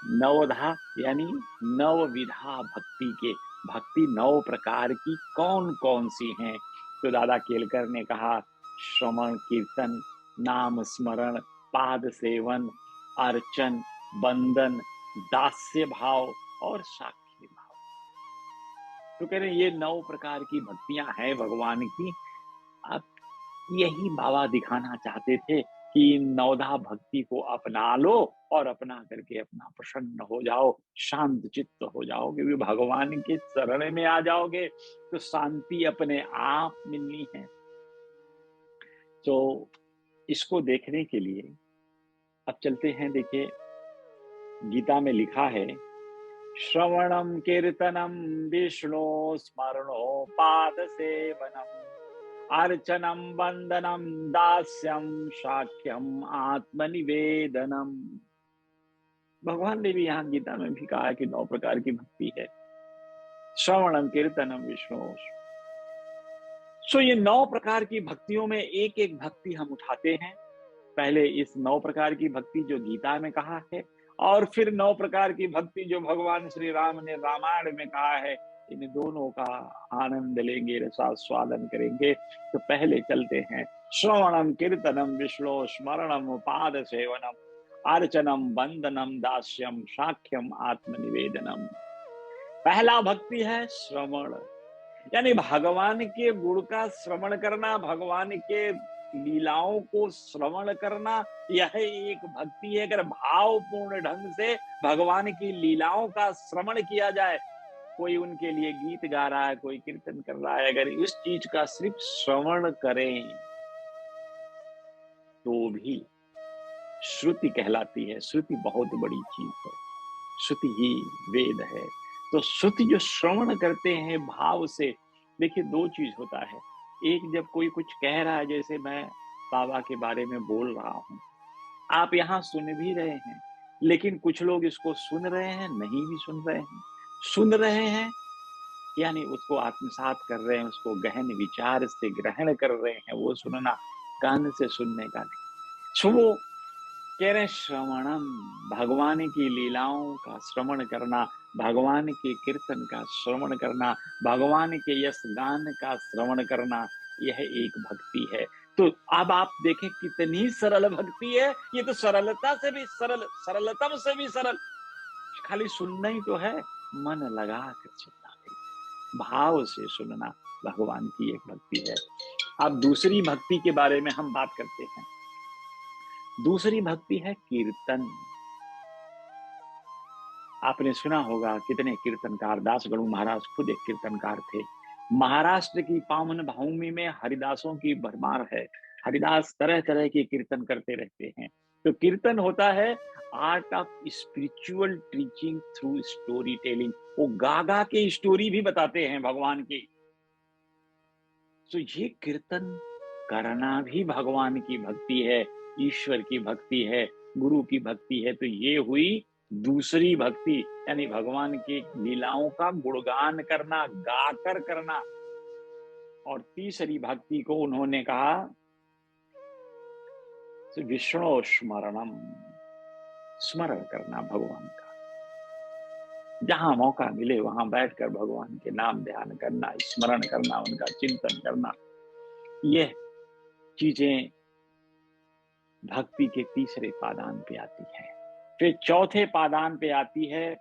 नवधा यानी नवविधा भक्ति के, भक्ति 9 प्रकार की कौन कौन सी हैं। तो दादा केलकर ने कहा, श्रवण कीर्तन, नाम स्मरण, पाद सेवन, अर्चन, बंदन, दास्य भाव और साक्षी भाव। तो कह रहे हैं ये 9 प्रकार की भक्तियां हैं भगवान की। अब यही बाबा दिखाना चाहते थे कि नवधा भक्ति को अपना लो और अपना करके अपना प्रसन्न हो जाओ, शांत चित्त हो जाओ, क्योंकि भगवान के शरण में आ जाओगे तो शांति अपने आप मिलनी है। तो इसको देखने के लिए अब चलते हैं। देखिए, गीता में लिखा है, श्रवणम कीर्तनम विष्णु स्मरणो पाद सेवनम अर्चनम वंदनम दास्यम शाक्यम आत्मनिवेदनम। भगवान ने भी यहाँ गीता में भी कहा है कि 9 प्रकार की भक्ति है। श्रवणम कीर्तनम विष्णु। सो ये 9 प्रकार की भक्तियों में एक एक भक्ति हम उठाते हैं। पहले इस 9 प्रकार की भक्ति जो गीता में कहा है, और फिर 9 प्रकार की भक्ति जो भगवान श्री राम ने रामायण में कहा है। इन दोनों का आनंद लेंगे, रसास्वादन करेंगे। तो पहले चलते हैं, श्रवणम कीर्तनम विष्णु स्मरणम पाद सेवनम अर्चनम वंदनम दास्यम साख्यम आत्मनिवेदनम। पहला भक्ति है श्रवण, यानी भगवान के गुण का श्रवण करना, भगवान के लीलाओं को श्रवण करना, यह एक भक्ति है। अगर भावपूर्ण ढंग से भगवान की लीलाओं का श्रवण किया जाए, कोई उनके लिए गीत गा रहा है, कोई कीर्तन कर रहा है, अगर इस चीज का सिर्फ श्रवण करें तो भी श्रुति कहलाती है। श्रुति बहुत बड़ी चीज है, श्रुति ही वेद है। तो श्रुति जो श्रवण करते हैं भाव से, देखिए 2 चीज होता है। एक, जब कोई कुछ कह रहा है, जैसे मैं बाबा के बारे में बोल रहा हूं, आप यहाँ सुन भी रहे हैं, लेकिन कुछ लोग इसको सुन रहे हैं, नहीं भी सुन रहे हैं। सुन रहे हैं यानी उसको आत्मसात कर रहे हैं, उसको गहन विचार से ग्रहण कर रहे हैं, वो सुनना, कान से सुनने का नहीं। सो वो कह रहे हैं श्रवणम, भगवान की लीलाओं का श्रवण करना, भगवान के कीर्तन का श्रवण करना, भगवान के यश गान का श्रवण करना, यह एक भक्ति है। तो अब आप देखें कितनी सरल भक्ति है, ये तो सरलता से भी सरल, सरलतम से भी सरल। खाली सुनना ही तो है, मन लगा कर सुनना है, भाव से सुनना भगवान की एक भक्ति है। अब दूसरी भक्ति के बारे में हम बात करते हैं। दूसरी भक्ति है कीर्तन। आपने सुना होगा कितने कीर्तनकार, दास गणु महाराज खुद एक कीर्तनकार थे। महाराष्ट्र की पावन भूमि में हरिदासों की भरमार है। हरिदास तरह तरह के कीर्तन करते रहते हैं। तो कीर्तन होता है art of spiritual teaching through story telling. वो गा गा के स्टोरी भी बताते हैं भगवान की। तो ये कीर्तन करना भी भगवान की भक्ति है, ईश्वर की भक्ति है, गुरु की भक्ति है। तो ये हुई दूसरी भक्ति, यानी भगवान की लीलाओं का गुणगान करना, गाकर करना। और तीसरी भक्ति को उन्होंने कहा विष्णु स्मरणम, स्मरण करना भगवान का। जहां मौका मिले वहां बैठकर भगवान के नाम ध्यान करना, स्मरण करना, उनका चिंतन करना। यह चीजें भक्ति के तीसरे पादान पे आती है। फिर चौथे पादान पे आती है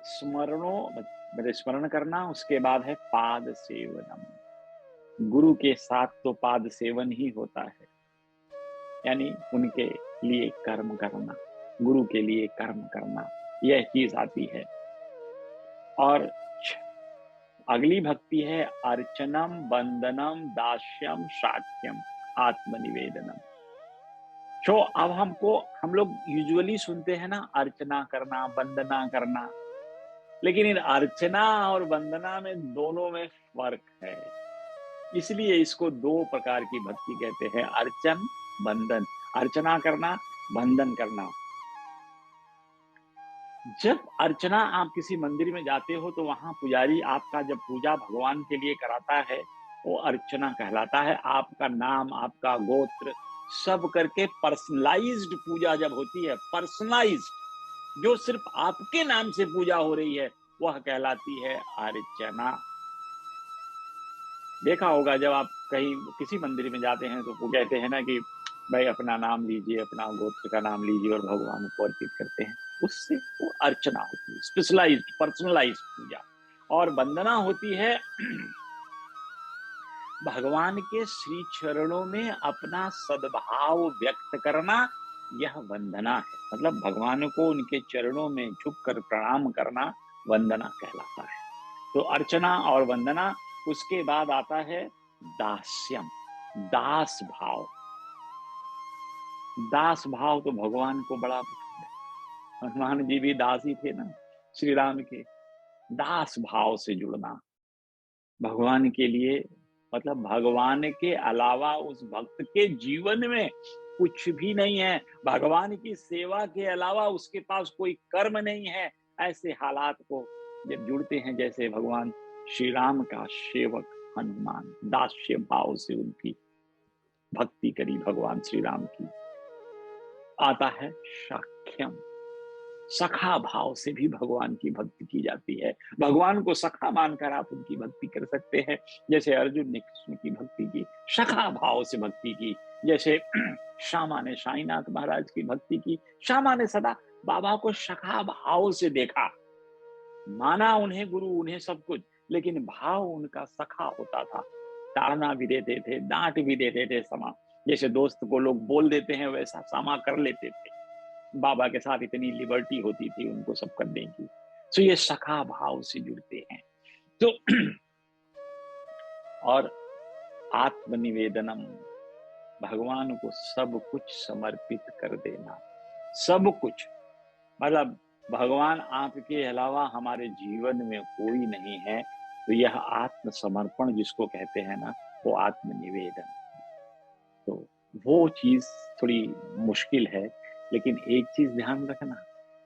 स्मरण करना। उसके बाद है पाद सेवनम। गुरु के साथ तो पाद सेवन ही होता है, यानी उनके लिए कर्म करना, गुरु के लिए कर्म करना, यह चीज आती है। और अगली भक्ति है अर्चनम, वंदनम, दास्यम, शाक्यम, आत्मनिवेदनम। तो अब हम लोग यूजुअली सुनते हैं ना, अर्चना करना, वंदना करना, लेकिन इन अर्चना और वंदना में दोनों में फर्क है। इसलिए इसको दो प्रकार की भक्ति कहते हैं, अर्चन, वंदन। अर्चना करना, वंदन करना। जब अर्चना आप किसी मंदिर में जाते हो तो वहां पुजारी आपका जब पूजा भगवान के लिए कराता है, वो अर्चना कहलाता है। आपका नाम, आपका गोत्र सब करके पर्सनलाइज्ड पूजा जब होती है, पर्सनलाइज्ड, जो सिर्फ आपके नाम से पूजा हो रही है, वह कहलाती है अर्चना। देखा होगा जब आप कहीं किसी मंदिर में जाते हैं तो वो कहते हैं ना कि भाई अपना नाम लीजिए, अपना गोत्र का नाम लीजिए और भगवान को अर्पित करते हैं। उससे वो अर्चना होती है, स्पेशलाइज्ड, पर्सनलाइज्ड पूजा। और वंदना होती है भगवान के श्री चरणों में अपना सद्भाव व्यक्त करना, यह वंदना है। मतलब भगवान को उनके चरणों में झुककर प्रणाम करना वंदना कहलाता है। तो अर्चना और वंदना। उसके बाद आता है दास्यम, दास भाव। दास भाव तो भगवान को बड़ा पसंद है। हनुमान जी भी दास ही थे ना श्री राम के। दास भाव से जुड़ना भगवान के लिए, मतलब भगवान के अलावा उस भक्त के जीवन में कुछ भी नहीं है। भगवान की सेवा के अलावा उसके पास कोई कर्म नहीं है। ऐसे हालात को जब जुड़ते हैं, जैसे भगवान श्री राम का सेवक हनुमान दास्य भाव से उनकी भक्ति करी भगवान श्री राम की। आता है शाक्यम, सखा भाव से भी भगवान की भक्ति की जाती है। भगवान को सखा मानकर आप उनकी भक्ति कर सकते हैं। जैसे अर्जुन ने कृष्ण की भक्ति की, सखा भाव से भक्ति की। जैसे श्यामा ने साईनाथ महाराज की भक्ति की। श्यामा ने सदा बाबा को सखा भाव से देखा, माना उन्हें गुरु, उन्हें सब कुछ, लेकिन भाव उनका सखा होता था। ताड़ना भी देते थे, डांट भी देते थे। समा जैसे दोस्त को लोग बोल देते हैं, वैसा सामा कर लेते थे। बाबा के साथ इतनी लिबर्टी होती थी उनको सब करने की। तो ये सखा भाव से जुड़ते हैं। तो और आत्मनिवेदनम, भगवान को सब कुछ समर्पित कर देना। सब कुछ, मतलब भगवान आपके अलावा हमारे जीवन में कोई नहीं है। तो यह आत्मसमर्पण जिसको कहते हैं ना, वो आत्मनिवेदन। तो वो चीज थोड़ी मुश्किल है, लेकिन एक चीज ध्यान रखना,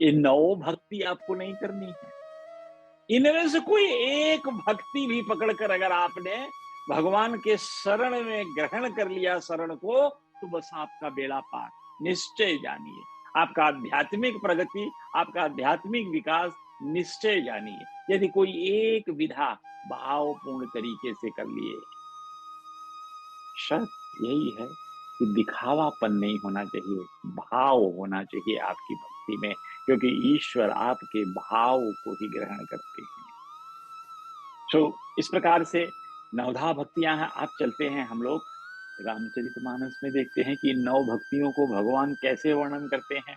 ये 9 भक्ति आपको नहीं करनी है। इनमें से कोई एक भक्ति भी पकड़कर अगर आपने भगवान के शरण में ग्रहण कर लिया शरण को, तो बस आपका बेड़ा पार, निश्चय जानिए। आपका आध्यात्मिक प्रगति, आपका आध्यात्मिक विकास निश्चय जानिए, यदि कोई एक विधा भावपूर्ण तरीके से कर लिए। शर्त यही है कि दिखावापन नहीं होना चाहिए, भाव होना चाहिए आपकी भक्ति में, क्योंकि ईश्वर आपके भाव को ही ग्रहण करते हैं। तो इस प्रकार से नवधा भक्तियां हैं। आप चलते हैं हम लोग रामचरितमानस में, देखते हैं कि नौ भक्तियों को भगवान कैसे वर्णन करते हैं।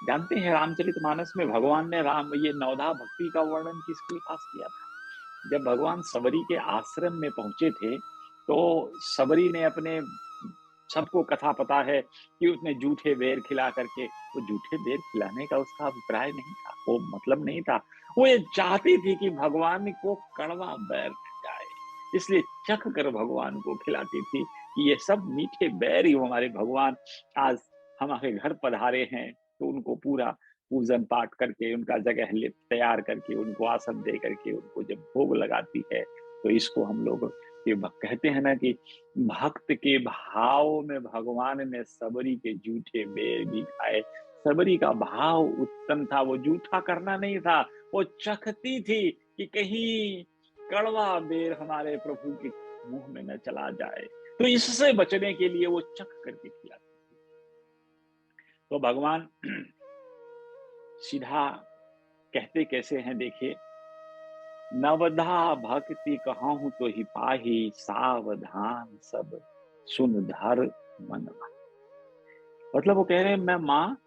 जानते हैं रामचरितमानस में भगवान ने राम ये नवधा भक्ति का वर्णन किसके पास किया था? जब भगवान सबरी के आश्रम में पहुंचे थे, तो सबरी ने अपने, सबको कथा पता है कि उसने जूठे बेर खिला करके, वो जूठे बेर खिलाने का उसका अभिप्राय नहीं था, वो मतलब नहीं था। वो ये चाहती थी कि भगवान को कड़वा बैर मिल जाए, इसलिए चख कर भगवान को खिलाती थी कि ये सब मीठे बैर ही हमारे भगवान आज हमारे घर पधारे हैं। तो उनको पूरा पूजन पाठ करके, उनका जगह तैयार करके, उनको आसन दे करके, उनको जब भोग लगाती है, तो इसको हम लोग ये कहते हैं ना कि भक्त के भाव में भगवान ने सबरी के जूठे बेर भी खाए। सबरी का भाव उत्तम था, वो जूठा करना नहीं था, वो चखती थी कि कहीं कड़वा बेर हमारे प्रभु के मुंह में न चला जाए, तो इससे बचने के लिए वो चख करके खिलाती थी। तो भगवान सीधा कहते कैसे हैं, देखिए, नवधा भक्ति कहूं तो ही पाही, सावधान सब सुन धर मनवा। मतलब वो कह रहे हैं, मैं माँ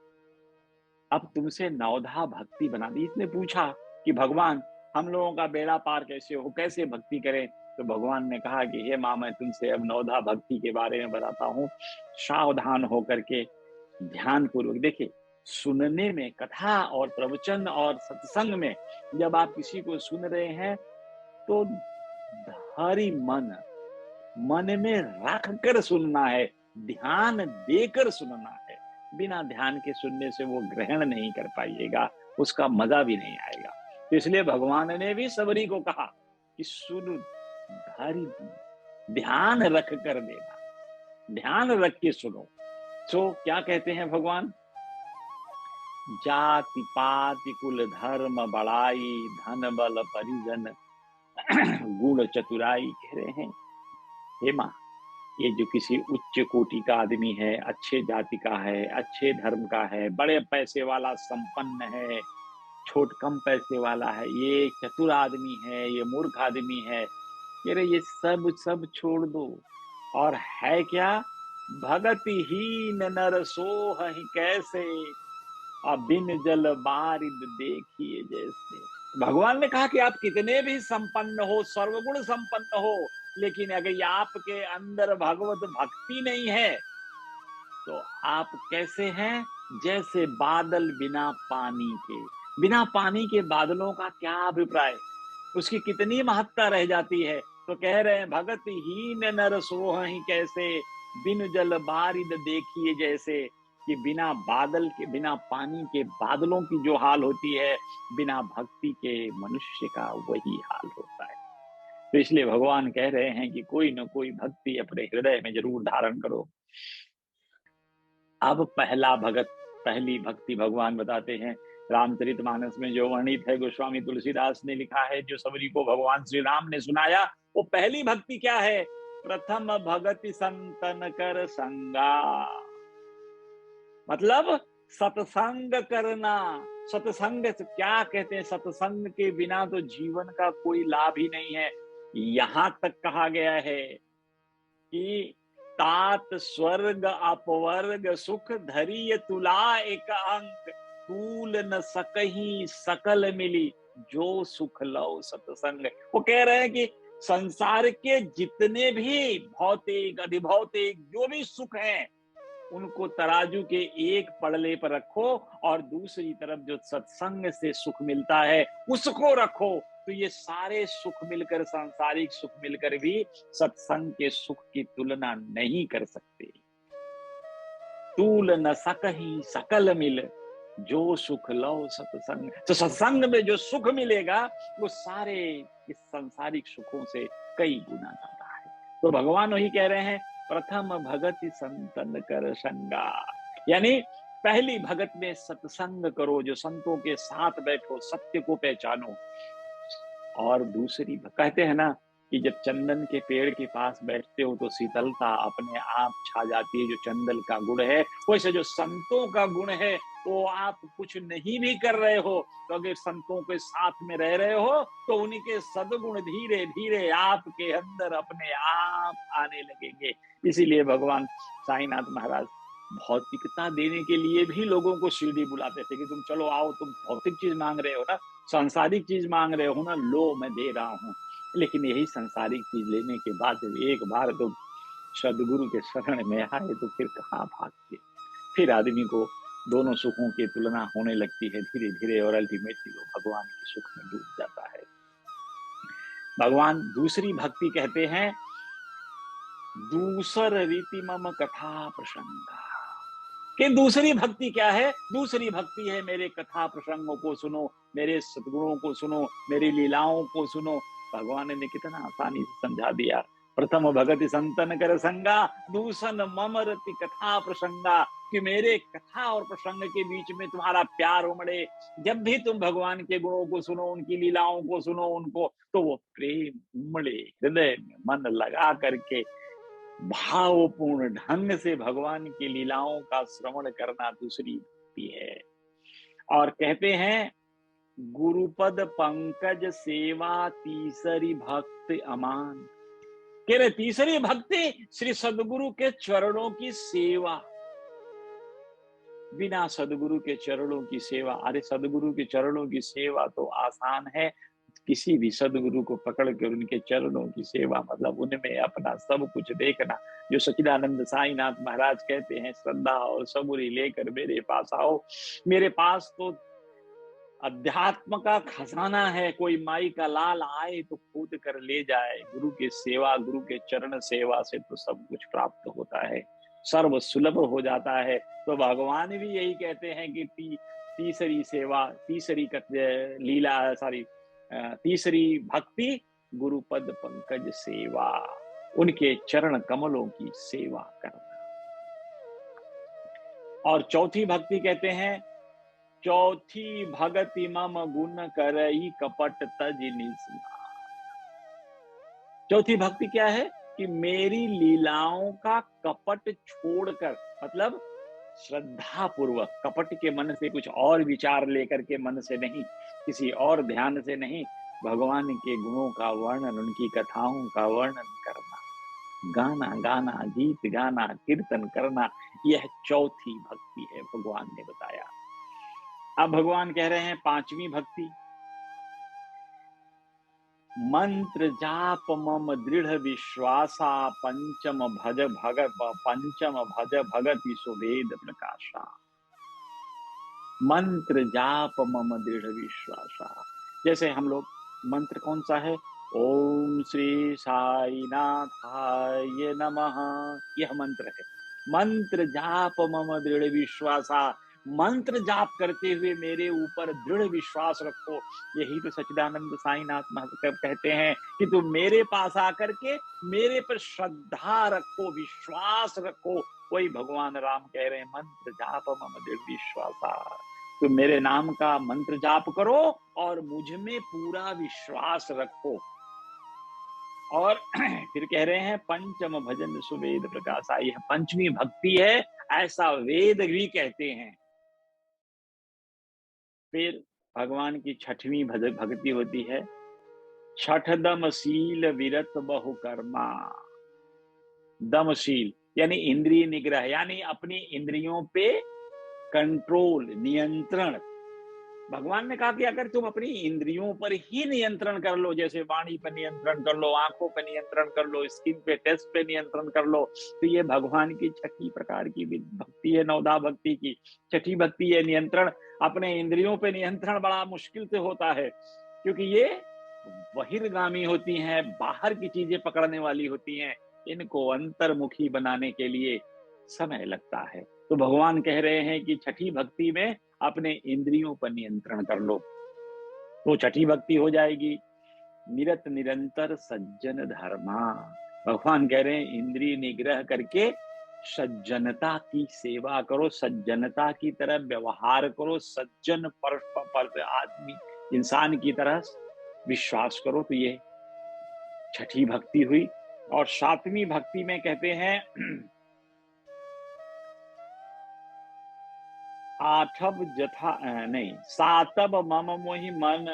अब तुमसे नवधा भक्ति बना दी। इसने पूछा कि भगवान हम लोगों का बेड़ा पार कैसे हो, कैसे भक्ति करें? तो भगवान ने कहा कि हे माँ, मैं तुमसे अब नवधा भक्ति के बारे में बताता हूँ। सावधान होकर के ध्यान पूर्वक देखिए, सुनने में, कथा और प्रवचन और सत्संग में जब आप किसी को सुन रहे हैं, तो धारी मन में रख कर सुनना है, ध्यान देकर सुनना है। बिना ध्यान के सुनने से वो ग्रहण नहीं कर पाइएगा, उसका मजा भी नहीं आएगा। तो इसलिए भगवान ने भी सबरी को कहा कि सुन धारी, ध्यान रख कर देना, ध्यान रख के सुनो। तो क्या कहते हैं भगवान? जाति पाति कुल धर्म बड़ाई, धन बल परिजन गुण चतुराई। कह रहे हैं, हे माँ, ये जो किसी उच्च कोटि का आदमी है, अच्छे जाति का है, अच्छे धर्म का है, बड़े पैसे वाला संपन्न है, छोट कम पैसे वाला है, ये चतुर आदमी है, ये मूर्ख आदमी है, ये सब सब छोड़ दो। और है क्या? भगतिहीन नर सोहि कैसे, अब बिन जल बारिद देखिए जैसे। भगवान ने कहा कि आप कितने भी संपन्न हो, सर्वगुण संपन्न हो, लेकिन अगर आपके अंदर भगवत भक्ति नहीं है, तो आप कैसे हैं? जैसे बादल बिना पानी के। बिना पानी के बादलों का क्या अभिप्राय, उसकी कितनी महत्ता रह जाती है। तो कह रहे हैं, भगत हीन नर सोहि कैसे, बिन जल बारिद देखिए जैसे, कि बिना बादल के, बिना पानी के बादलों की जो हाल होती है, बिना भक्ति के मनुष्य का वही हाल होता है। तो इसलिए भगवान कह रहे हैं कि कोई न कोई भक्ति अपने हृदय में जरूर धारण करो। अब पहली भक्ति भगवान बताते हैं रामचरितमानस में, जो वर्णित है, गोस्वामी तुलसीदास ने लिखा है, जो सबरी को भगवान श्री राम ने सुनाया। वो पहली भक्ति क्या है? प्रथम भगति संतन कर संगा, मतलब सत्संग करना। सत्संग क्या कहते हैं? सत्संग के बिना तो जीवन का कोई लाभ ही नहीं है। यहां तक कहा गया है कि तात स्वर्ग अपवर्ग सुख धरिय तुला एक अंक, तूल न सकही सकल मिली, जो सुख लो सत्संग। वो कह रहे हैं कि संसार के जितने भी भौतिक अधिभौतिक जो भी सुख हैं, उनको तराजू के एक पड़ले पर रखो, और दूसरी तरफ जो सत्संग से सुख मिलता है उसको रखो। तो ये सारे सुख मिलकर, सांसारिक सुख मिलकर भी सत्संग के सुख की तुलना नहीं कर सकते। तूल न सकही सकल मिल, जो सुख लो सत्संग। तो सत्संग में जो सुख मिलेगा, वो सारे इस सांसारिक सुखों से कई गुना ज्यादा है। तो भगवान वही कह रहे हैं प्रथम भगति संतन कर संगा, यानी पहली भगत में सत्संग करो, जो संतों के साथ बैठो, सत्य को पहचानो। और दूसरी कहते हैं ना कि जब चंदन के पेड़ के पास बैठते हो तो शीतलता अपने आप छा जाती है, जो चंदन का गुण है। वैसे जो संतों का गुण है, वो आप कुछ नहीं भी कर रहे हो तो अगर संतों के साथ में रह रहे हो तो उन्हीं के सद्गुण धीरे धीरे आपके अंदर अपने आप आने लगेंगे। इसीलिए भगवान साईनाथ महाराज भौतिकता देने के लिए भी लोगों को शिरडी बुलाते थे कि तुम चलो आओ, तुम भौतिक चीज मांग रहे हो ना, सांसारिक चीज मांग रहे हो ना, लो मैं दे रहा हूँ। लेकिन यही सांसारिक चीज लेने के बाद एक बार तो सदगुरु के शरण में आए तो फिर कहाँ भागते। फिर आदमी को दोनों सुखों की तुलना होने लगती है धीरे धीरे, और अल्टीमेटली वो भगवान के सुख में डूब जाता है। भगवान दूसरी भक्ति कहते हैं, दूसर रीति मम कथा प्रसंग। कि दूसरी भक्ति क्या है? दूसरी भक्ति है मेरे कथा प्रसंगों को सुनो, मेरे सद्गुणों को सुनो, मेरी लीलाओं को सुनो। भगवान ने कितना आसानी से समझा दिया। प्रथम भगति संतन कर संगा, दूसन मम रति कथा प्रसंगा, कि मेरे कथा और प्रसंग के बीच में तुम्हारा प्यार उमड़े। जब भी तुम भगवान के गुणों को सुनो, उनकी लीलाओं को सुनो, उनको तो वो प्रेम उमड़े हृदय में, मन लगा करके भावपूर्ण ढंग से भगवान की लीलाओं का श्रवण करना दूसरी भक्ति है। और कहते हैं, गुरुपद पंकज सेवा तीसरी भक्ति अमान। कह रहे तीसरी भक्ति श्री सदगुरु के चरणों की सेवा। बिना सदगुरु के चरणों की सेवा, अरे सदगुरु के चरणों की सेवा तो आसान है। किसी भी सदगुरु को पकड़ कर उनके चरणों की सेवा, मतलब उनमें अपना सब कुछ देखना। जो सच्चिदानंद साईनाथ महाराज कहते हैं, श्रद्धा और सबूरी लेकर मेरे पास आओ। मेरे पास तो अध्यात्म का खजाना है, कोई माई का लाल आए तो कूद कर ले जाए। गुरु की सेवा, गुरु के चरण सेवा से तो सब कुछ प्राप्त होता है, सर्व सुलभ हो जाता है। तो भगवान भी यही कहते हैं कि तीसरी सेवा, तीसरी लीला, तीसरी भक्ति गुरु पद पंकज सेवा, उनके चरण कमलों की सेवा करना। और चौथी भक्ति कहते हैं, चौथी भगति मम गुण करई कपट तज निस्नान। चौथी भक्ति क्या है? कि मेरी लीलाओं का कपट छोड़कर, मतलब श्रद्धा पूर्वक, कपट के मन से, कुछ और विचार लेकर के मन से नहीं, किसी और ध्यान से नहीं, भगवान के गुणों का वर्णन, उनकी कथाओं का वर्णन करना, गाना गाना, गीत गाना, कीर्तन करना, यह चौथी भक्ति है, भगवान ने बताया। अब भगवान कह रहे हैं पांचवी भक्ति, मंत्र जाप मम दृढ़ विश्वासा, पंचम भज भगति सुवेद प्रकाशा। मंत्र जाप मम दृढ़ विश्वासा, जैसे हम लोग मंत्र कौन सा है? ओम श्री साईनाथाय नमः, यह मंत्र है। मंत्र जाप मम दृढ़ विश्वासा, मंत्र जाप करते हुए मेरे ऊपर दृढ़ विश्वास रखो। यही तो सच्चिदानंद साईनाथ महाराज कहते हैं कि तुम मेरे पास आकर के मेरे पर श्रद्धा रखो, विश्वास रखो। वही भगवान राम कह रहे हैं, मंत्र जाप मम दृढ़ विश्वासा, तुम मेरे नाम का मंत्र जाप करो और मुझ में पूरा विश्वास रखो। और फिर कह रहे हैं, पंचम भजन सुवेद प्रकाशा, यह पंचमी भक्ति है, ऐसा वेद भी कहते हैं। फिर भगवान की छठवीं भक्ति होती है, छठ दमशील विरत बहुकर्मा। दमशील यानी इंद्रिय निग्रह, यानी अपनी इंद्रियों पे कंट्रोल, नियंत्रण। भगवान ने कहा कि अगर तुम अपनी इंद्रियों पर ही नियंत्रण कर लो, जैसे वाणी पर नियंत्रण कर लो, आंखों पर नियंत्रण कर लो, स्किन पे, टेस्ट पे नियंत्रण कर लो, तो ये भगवान की छठी प्रकार की भक्ति है, नवधा भक्ति की छठी भक्ति है। नियंत्रण, अपने इंद्रियों पे नियंत्रण बड़ा मुश्किल से होता है, क्योंकि ये बहिर्गामी होती हैं, बाहर की चीजें पकड़ने वाली होती हैं। इनको अंतर्मुखी बनाने के लिए समय लगता है। तो भगवान कह रहे हैं कि छठी भक्ति में अपने इंद्रियों पर नियंत्रण कर लो, तो छठी भक्ति हो जाएगी। निरत निरंतर सज्जन धर्मा, भगवान कह रहे हैं इंद्रिय निग्रह करके सज्जनता की सेवा करो, सज्जनता की तरह व्यवहार करो, सज्जन पर आदमी इंसान की तरह विश्वास करो। तो ये छठी भक्ति हुई। और सातवीं भक्ति में कहते हैं आठव जथा नहीं, सातव मम मोहि मन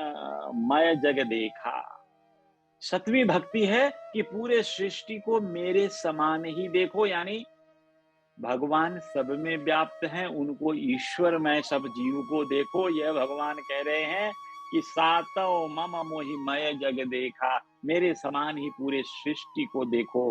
मय जग देखा। सतवीं भक्ति है कि पूरे सृष्टि को मेरे समान ही देखो, यानी भगवान सब में व्याप्त हैं, उनको ईश्वर में सब जीव को देखो। यह भगवान कह रहे हैं कि सातव मम मोहि मय जग देखा, मेरे समान ही पूरे सृष्टि को देखो।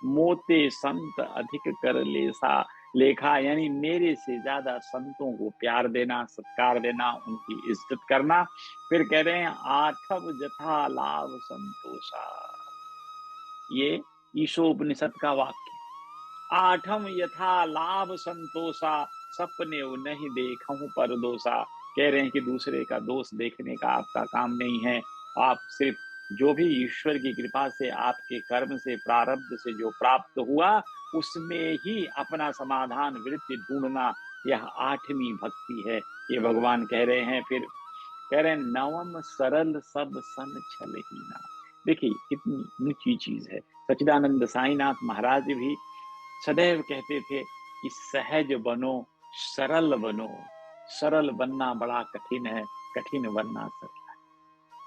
मोते संत अधिक कर लेसा लेखा, यानी मेरे से ज्यादा संतों को प्यार देना, सत्कार देना, उनकी इज्जत करना। फिर कह रहे हैं आठव जथा लाभ संतोषा, ये ईशोपनिषद का वाक्य। आठम यथा लाभ संतोषा, सपने नहीं देखूं पर दोषा। कह रहे हैं कि दूसरे का दोष देखने का आपका काम नहीं है, आप सिर्फ जो भी ईश्वर की कृपा से आपके कर्म से प्रारब्ध से जो प्राप्त हुआ उसमें ही अपना समाधान वृत्ति ढूंढना, यह आठवीं भक्ति है, ये भगवान कह रहे हैं। फिर कह रहे हैं नवम सरल सब सन छलहीना। देखिए कितनी ऊंची चीज है। सच्चिदानंद साईनाथ महाराज भी सदैव कहते थे कि सहज बनो, सरल बनो। सरल बनना बड़ा कठिन है, कठिन बनना सरल है।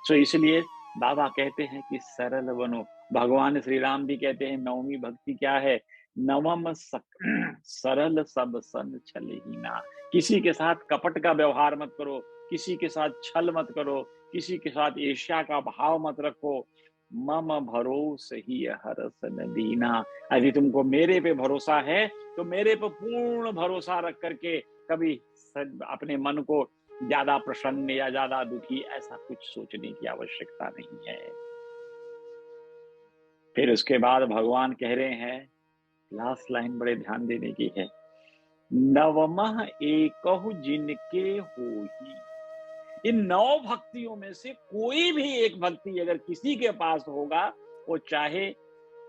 तो इसलिए बाबा कहते हैं कि सरल बनो। भगवान श्री राम भी कहते हैं नवमी भक्ति क्या है, नवम सरल सब सन छलहीना। किसी के साथ कपट का व्यवहार मत करो, किसी के साथ छल मत करो, किसी के साथ ईर्ष्या का भाव मत रखो। मम भरोस ही हरस न दीना, यदि तुमको मेरे पे भरोसा है तो मेरे पे पूर्ण भरोसा रख करके कभी अपने मन को ज्यादा प्रसन्न या ज्यादा दुखी ऐसा कुछ सोचने की आवश्यकता नहीं है। फिर उसके बाद भगवान कह रहे हैं, लास्ट लाइन बड़े ध्यान देने की है, नवमः एकहु जिनके होही। इन 9 भक्तियों में से कोई भी एक भक्ति अगर किसी के पास होगा, वो चाहे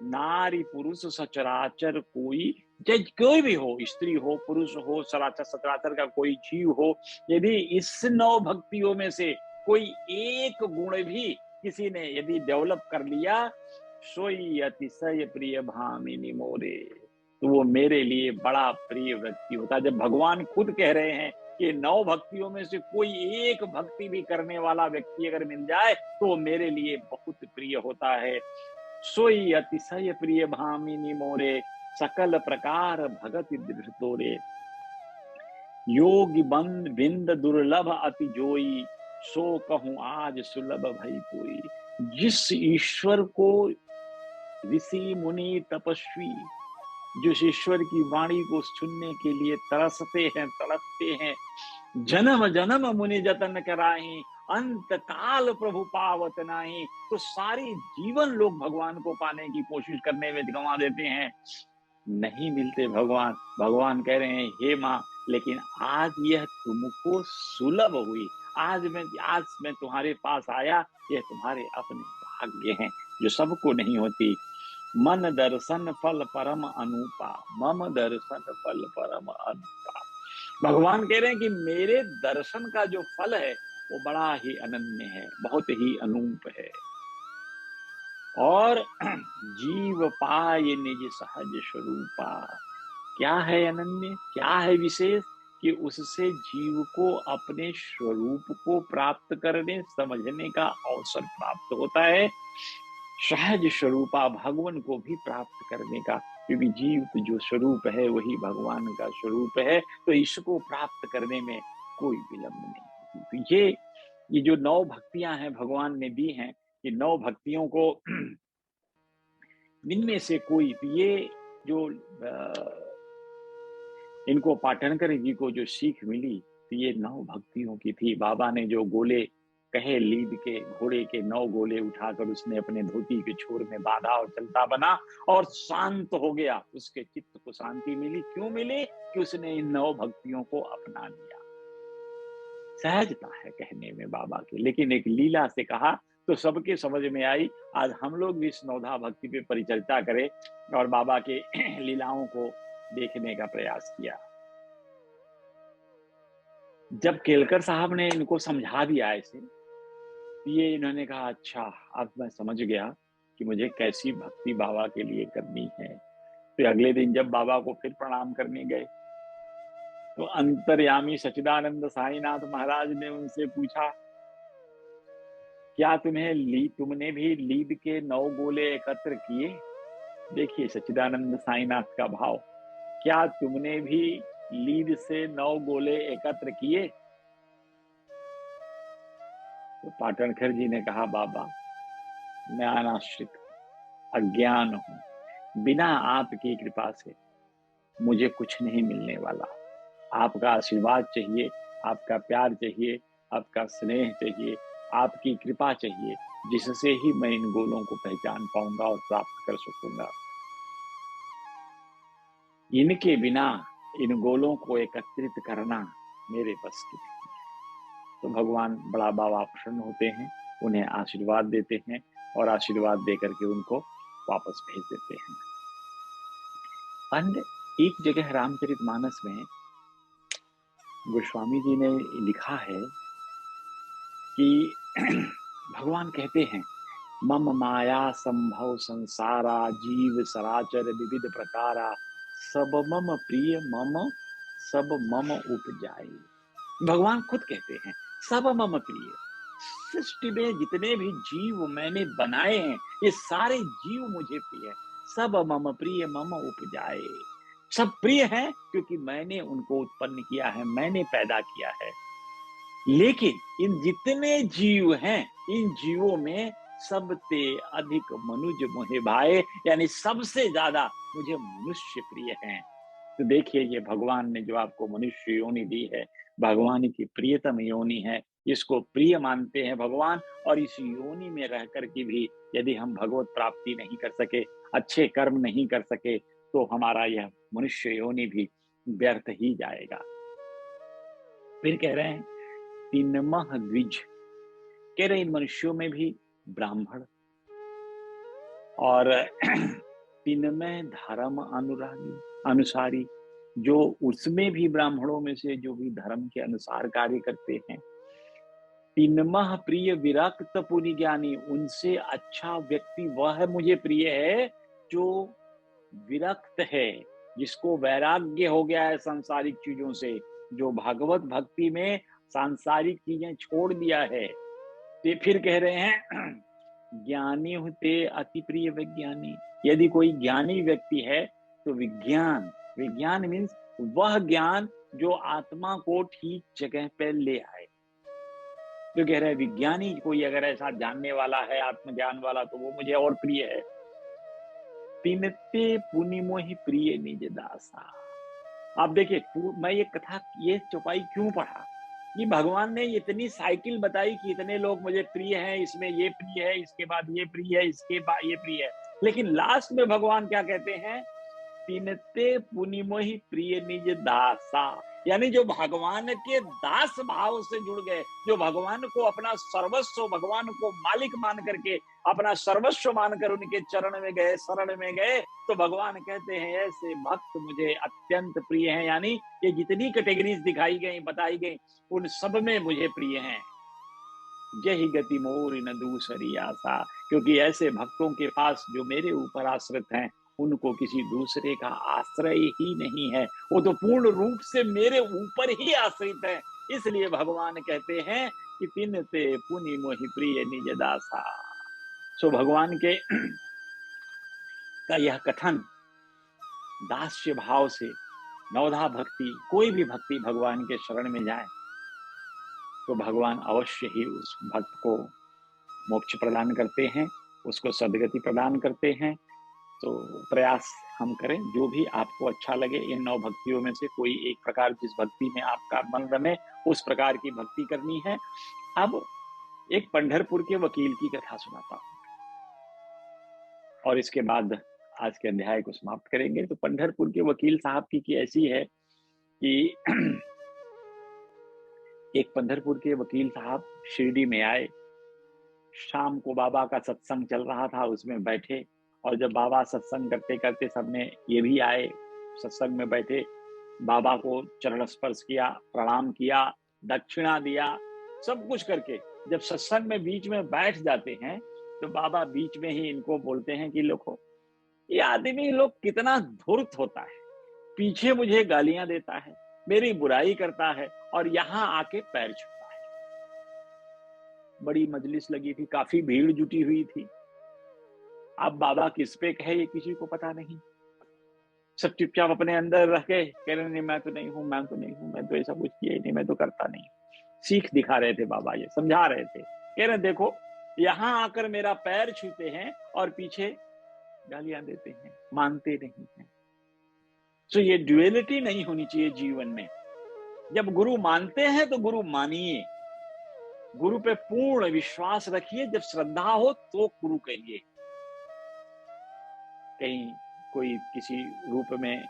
नारी पुरुष सचराचर कोई भी हो, स्त्री हो पुरुष हो, सचराचर का कोई जीव हो, यदि इस 9 भक्तियों में से कोई एक गुण भी किसी ने यदि डेवलप कर लिया, सोई अतिशय प्रिय भामिनी मोरे, तो वो मेरे लिए बड़ा प्रिय व्यक्ति होता है। जब भगवान खुद कह रहे हैं कि 9 भक्तियों में से कोई एक भक्ति भी करने वाला व्यक्ति अगर मिल जाए तो वो मेरे लिए बहुत प्रिय होता है। सोई अतिशय प्रिय भामिनी मोरे, सकल प्रकार भगति दृढ़ तोरे। योगी बंद बिंद दुर्लभ अति जोई, सो कहूं आज सुलभ भई कोई। जिस ईश्वर को ऋषि मुनि तपस्वी, जिस ईश्वर की वाणी को सुनने के लिए तरसते हैं, तड़पते हैं, जन्म जन्म मुनि जतन कराही, अंत काल प्रभु पावत नाही, तो सारी जीवन लोग भगवान को पाने की कोशिश करने में गंवा देते हैं, नहीं मिलते भगवान। भगवान कह रहे हैं हे माँ, लेकिन आज यह तुमको सुलभ हुई, आज मैं तुम्हारे पास आया, यह तुम्हारे अपने भाग्य हैं जो सबको नहीं होती। मन दर्शन फल परम अनुपा, मम दर्शन फल परम अनुपा। भगवान कह रहे हैं कि मेरे दर्शन का जो फल है वो बड़ा ही अनन्य है, बहुत ही अनूप है। और जीव पाए निज सहज स्वरूपा, क्या है अनन्य, क्या है विशेष, कि उससे जीव को अपने स्वरूप को प्राप्त करने समझने का अवसर प्राप्त होता है। सहज स्वरूपा, भगवान को भी प्राप्त करने का, क्योंकि जीव जो स्वरूप है वही भगवान का स्वरूप है, तो इसको प्राप्त करने में कोई विलंब नहीं। तो ये जो 9 भक्तियां हैं भगवान ने दी हैं, ये 9 भक्तियों को इनमें से कोई, ये जो इनको पाटनकर जी को जो सीख मिली, तो ये 9 भक्तियों की थी। बाबा ने जो गोले कहे, लीद के घोड़े के 9 गोले उठाकर उसने अपने धोती के छोर में बांधा और चलता बना और शांत हो गया, उसके चित्त को शांति मिली। क्यों मिली? कि उसने इन 9 भक्तियों को अपना लिया। सहजता है कहने में बाबा की, लेकिन एक लीला से कहा तो सबके समझ में आई। आज हम लोग भी इस नवधा भक्ति पे परिचर्चा करें और बाबा के लीलाओं को देखने का प्रयास किया। जब केलकर साहब ने इनको समझा दिया ऐसे, ये इन्होंने कहा अच्छा अब मैं समझ गया कि मुझे कैसी भक्ति बाबा के लिए करनी है। तो अगले दिन जब बाबा को फिर प्रणाम करने गए तो अंतर्यामी सच्चिदानंद साईनाथ महाराज ने उनसे पूछा, क्या तुमने भी लीद के 9 गोले एकत्र किए? देखिए सच्चिदानंद साईनाथ का भाव, क्या तुमने भी लीद से 9 गोले एकत्र किए? तो पाटणकर जी ने कहा, बाबा मैं अनाश्रित अज्ञान हूं, बिना आपकी कृपा से मुझे कुछ नहीं मिलने वाला। आपका आशीर्वाद चाहिए, आपका प्यार चाहिए, आपका स्नेह चाहिए, आपकी कृपा चाहिए, जिससे ही मैं इन गोलों को पहचान पाऊंगा और प्राप्त कर सकूंगा। इनके बिना इन गोलों को एकत्रित करना मेरे बस की नहीं। तो भगवान बड़ा बाबा प्रसन्न होते हैं, उन्हें आशीर्वाद देते हैं और आशीर्वाद देकर के उनको वापस भेज देते हैं। और एक जगह रामचरितमानस में गोस्वामी जी ने लिखा है कि भगवान कहते हैं, मम माया संभव संसारा जीव सराचर विविध प्रकारा सब मम प्रिय मम सब मम उपजाए। भगवान खुद कहते हैं सब मम प्रिय। सृष्टि में जितने भी जीव मैंने बनाए हैं ये सारे जीव मुझे प्रिय है। सब मम प्रिय मम उपजाए, सब प्रिय है क्योंकि मैंने उनको उत्पन्न किया है, मैंने पैदा किया है। लेकिन इन जितने जीव हैं इन जीवों में सबसे अधिक मनुज मोहे भाए, यानी सबसे ज्यादा मुझे मनुष्य प्रिय हैं। तो देखिए ये भगवान ने जो आपको मनुष्य योनि दी है, भगवान की प्रियतम योनि है, इसको प्रिय मानते हैं भगवान। और इस योनि में रह कर के भी यदि हम भगवत प्राप्ति नहीं कर सके, अच्छे कर्म नहीं कर सके, तो हमारा यह मनुष्य योनि भी व्यर्थ ही जाएगा। फिर कह रहे हैं तीनमह द्विज, कह रहे इन मनुष्यों में भी ब्राह्मण और तीनमह धर्म अनुरागी अनुसारी, जो उसमें भी ब्राह्मणों में से जो भी धर्म के अनुसार कार्य करते हैं। तीनमह प्रिय विरक्त पुनि ज्ञानी, उनसे अच्छा व्यक्ति वह मुझे प्रिय है जो विरक्त है, जिसको वैराग्य हो गया है सांसारिक चीजों से, जो भगवत भक्ति में सांसारिक चीजें छोड़ दिया है। तो फिर कह रहे हैं ज्ञानी होते अति प्रिय विज्ञानी, यदि कोई ज्ञानी व्यक्ति है तो विज्ञान, विज्ञान मीन्स वह ज्ञान जो आत्मा को ठीक जगह पे ले आए। तो कह रहे हैं विज्ञानी कोई अगर ऐसा जानने वाला है, आत्मज्ञान वाला, तो वो मुझे और प्रिय है। तिनते पुनि मोहि प्रिय निज दासा। आप देखिए मैं ये कथा, ये चौपाई क्यों पढ़ा, कि भगवान ने इतनी साइकिल बताई कि इतने लोग मुझे प्रिय हैं, इसमें ये प्रिय है, इसके बाद ये प्रिय है, इसके बाद ये प्रिय है, लेकिन लास्ट में भगवान क्या कहते हैं, तिनते पुनि मोहि प्रिय निज दासा। यानी जो भगवान के दास भाव से जुड़ गए, जो भगवान को अपना सर्वस्व, भगवान को मालिक मान करके अपना सर्वस्व मानकर उनके चरण में गए, शरण में गए, तो भगवान कहते हैं ऐसे भक्त मुझे अत्यंत प्रिय हैं। यानी ये जितनी कैटेगरीज दिखाई गई, बताई गई, उन सब में मुझे प्रिय हैं। जय गति मोर न दूसरी आशा, क्योंकि ऐसे भक्तों के पास जो मेरे ऊपर आश्रित हैं, उनको किसी दूसरे का आश्रय ही नहीं है, वो तो पूर्ण रूप से मेरे ऊपर ही आश्रित है। इसलिए भगवान कहते हैं कि तिनते पुनि मोहि प्रिय निज दासा। सो भगवान के का यह कथन दास्य भाव से नवधा भक्ति, कोई भी भक्ति भगवान के शरण में जाए तो भगवान अवश्य ही उस भक्त को मोक्ष प्रदान करते हैं, उसको सद्गति प्रदान करते हैं। तो प्रयास हम करें, जो भी आपको अच्छा लगे इन 9 भक्तियों में से कोई एक प्रकार, जिस भक्ति में आपका मन रमे उस प्रकार की भक्ति करनी है। अब एक पंढरपुर के वकील की कथा सुनाता हूं और इसके बाद आज के अध्याय को समाप्त करेंगे। तो पंढरपुर के वकील साहब की ऐसी है कि एक पंढरपुर के वकील साहब शिरडी में आए। शाम को बाबा का सत्संग चल रहा था, उसमें बैठे, और जब बाबा सत्संग करते-करते सबने ये भी आए, सत्संग में बैठे, बाबा को चरण स्पर्श किया, प्रणाम किया, दक्षिणा दिया, सब कुछ करके जब सत्संग में बीच में बैठ जाते हैं, तो बाबा बीच में ही इनको बोलते हैं कि देखो, ये आदमी लोग कितना धूर्त होता है, पीछे मुझे गालियां देता है, मेरी बुराई करता है और यहाँ आके पैर छूता है। बड़ी मजलिस लगी थी, काफी भीड़ जुटी हुई थी। अब बाबा किस पे कहे ये किसी को पता नहीं। सब चुपचाप अपने अंदर रह के कह रहे नहीं, मैं तो नहीं हूँ, मैं तो नहीं हूँ, मैं तो ऐसा कुछ किया ही नहीं, मैं तो करता नहीं। सीख दिखा रहे थे बाबा, ये समझा रहे थे, कह रहे देखो, यहाँ आकर मेरा पैर छूते हैं और पीछे गालियां देते हैं, मानते नहीं हैं। तो ये ड्युअलिटी नहीं होनी चाहिए जीवन में। जब गुरु मानते हैं तो गुरु मानिए, गुरु पे पूर्ण विश्वास रखिए, जब श्रद्धा हो तो गुरु कहिए। कहीं कोई किसी रूप में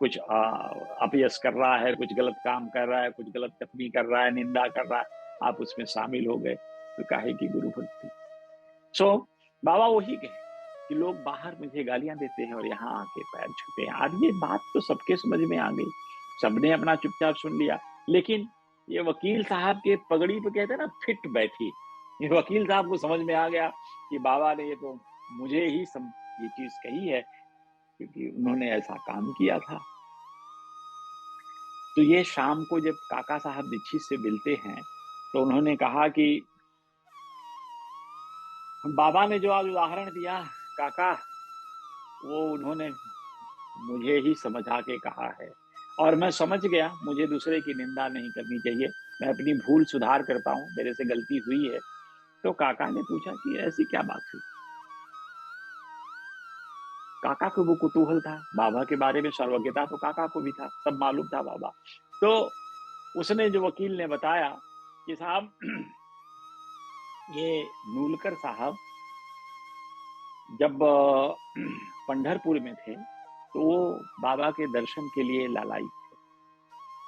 कुछ अपयश कर रहा है, कुछ गलत काम कर रहा है, कुछ गलत टिप्पणी कर रहा है, निंदा कर रहा है, आप उसमें शामिल हो गए तो काहे की गुरु भक्ति। सो बाबा वही कहे कि लोग बाहर मुझे गालियां देते हैं और यहाँ आके पैर छूते हैं। आज ये बात तो सबके समझ में आ गई, सबने अपना चुपचाप सुन लिया, लेकिन ये वकील साहब के पगड़ी पे कहते हैं ना, फिट बैठी। ये वकील साहब को समझ में आ गया कि बाबा ने ये तो मुझे ही ये चीज कही है, क्योंकि उन्होंने ऐसा काम किया था। तो ये शाम को जब काका साहब दीक्षित से मिलते हैं, तो उन्होंने कहा कि बाबा ने जो आज उदाहरण दिया काका, वो उन्होंने मुझे ही समझा के कहा है और मैं समझ गया, मुझे दूसरे की निंदा नहीं करनी चाहिए, मैं अपनी भूल सुधार करता हूँ, मेरे से गलती हुई है। तो काका ने पूछा कि ऐसी क्या बात हुई। काका को वो कुतूहल था, बाबा के बारे में सर्वज्ञता तो काका को भी था, सब मालूम था बाबा। तो उसने, जो वकील ने बताया कि साहब ये नूलकर साहब जब पंढरपुर में थे, तो वो बाबा के दर्शन के लिए लालाई।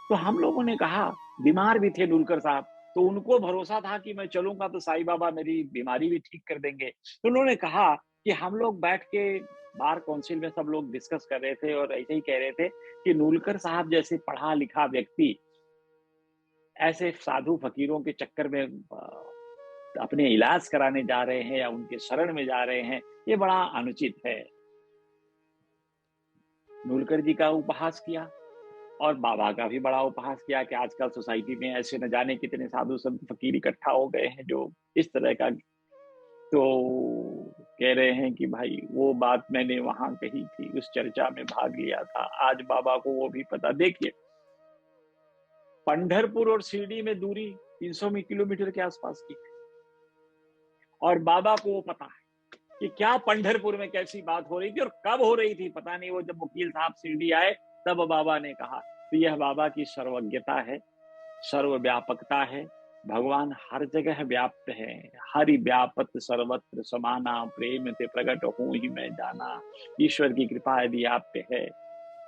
तो हम लोगों ने कहा, बीमार भी थे नूलकर साहब, तो उनको भरोसा था कि मैं चलूंगा तो साईं बाबा मेरी बीमारी भी ठीक कर देंगे। तो उन्होंने कहा कि हम लोग बैठ के बार काउंसिल में सब लोग डिस्कस कर रहे थे और ऐसे ही कह रहे थे कि नूलकर साहब जैसे पढ़ा लिखा व्यक्ति ऐसे साधु फकीरों के चक्कर में अपने इलाज कराने जा रहे हैं या उनके शरण में जा रहे हैं, ये बड़ा अनुचित है। नूलकर जी का उपहास किया और बाबा का भी बड़ा उपहास किया कि आजकल सोसाइटी में ऐसे न जाने कितने साधु संत फकीर इकट्ठा हो गए हैं जो इस तरह का। तो कह रहे हैं कि भाई वो बात मैंने वहां कही थी, उस चर्चा में भाग लिया था, आज बाबा को वो भी पता। देखिए, पंढरपुर और शिरडी में दूरी 300 किलोमीटर के आसपास की है और बाबा को वो पता है कि क्या पंढरपुर में कैसी बात हो रही थी और कब हो रही थी, पता नहीं। वो जब वकील साहब शिरडी आए तब बाबा ने कहा। तो यह बाबा की सर्वज्ञता है, सर्वव्यापकता है। भगवान हर जगह व्याप्त है। हरि व्यापत सर्वत्र समाना, प्रेम ते प्रकट हूं ही मैं जाना। ईश्वर की कृपा यदि आप पे है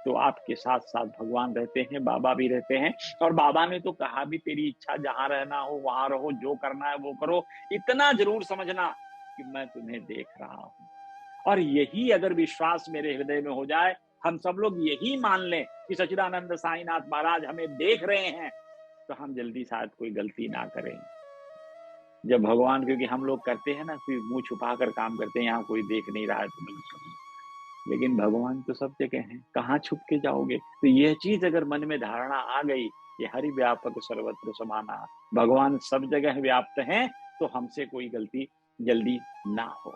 तो आपके साथ साथ भगवान रहते हैं, बाबा भी रहते हैं। और बाबा ने तो कहा भी, तेरी इच्छा जहां रहना हो वहां रहो, जो करना है वो करो, इतना जरूर समझना कि मैं तुम्हें देख रहा हूं। और यही अगर विश्वास मेरे हृदय में हो जाए, हम सब लोग यही मान लें कि सच्चिदानंद साईनाथ महाराज हमें देख रहे हैं, तो हम जल्दी शायद कोई गलती ना करें। जब भगवान, क्योंकि हम लोग करते हैं ना, फिर मुंह छुपा कर काम करते हैं, यहाँ कोई देख नहीं रहा है तो बिल्कुल, लेकिन भगवान तो सब जगह है, कहाँ छुप के जाओगे। तो यह चीज अगर मन में धारणा आ गई कि हरि व्यापक सर्वत्र समाना, भगवान सब जगह व्याप्त हैं, तो हमसे कोई गलती जल्दी ना हो।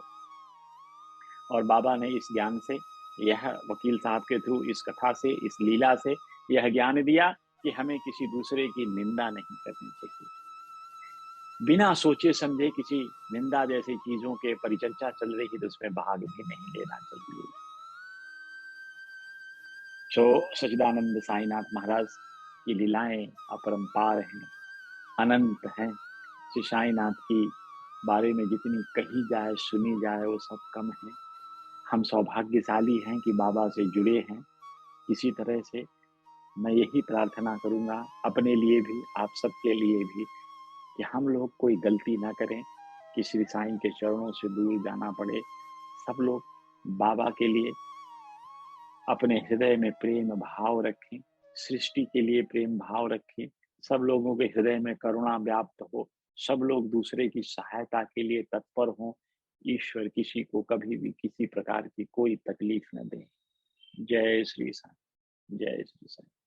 और बाबा ने इस ज्ञान से, यह वकील साहब के थ्रू, इस कथा से, इस लीला से यह ज्ञान दिया कि हमें किसी दूसरे की निंदा नहीं करनी चाहिए। बिना सोचे समझे किसी निंदा जैसी चीजों के परिचर्चा चल रही तो उसमें भाग भी नहीं लेना चाहिए। जो सच्चिदानंद साईनाथ महाराज की लीलाएं अपरंपार हैं, अनंत हैं। श्री साईनाथ की बारे में जितनी कही जाए, सुनी जाए, वो सब कम है। हम सौभाग्यशाली हैं कि बाबा से जुड़े हैं। इसी तरह से मैं यही प्रार्थना करूंगा अपने लिए भी, आप सबके लिए भी, कि हम लोग कोई गलती ना करें, कि श्री साईं के चरणों से दूर जाना पड़े। सब लोग बाबा के लिए अपने हृदय में प्रेम भाव रखें, सृष्टि के लिए प्रेम भाव रखें, सब लोगों के हृदय में करुणा व्याप्त हो, सब लोग दूसरे की सहायता के लिए तत्पर हों। ईश्वर किसी को कभी भी किसी प्रकार की कोई तकलीफ न दे। जय श्री साईं, जय श्री साईं।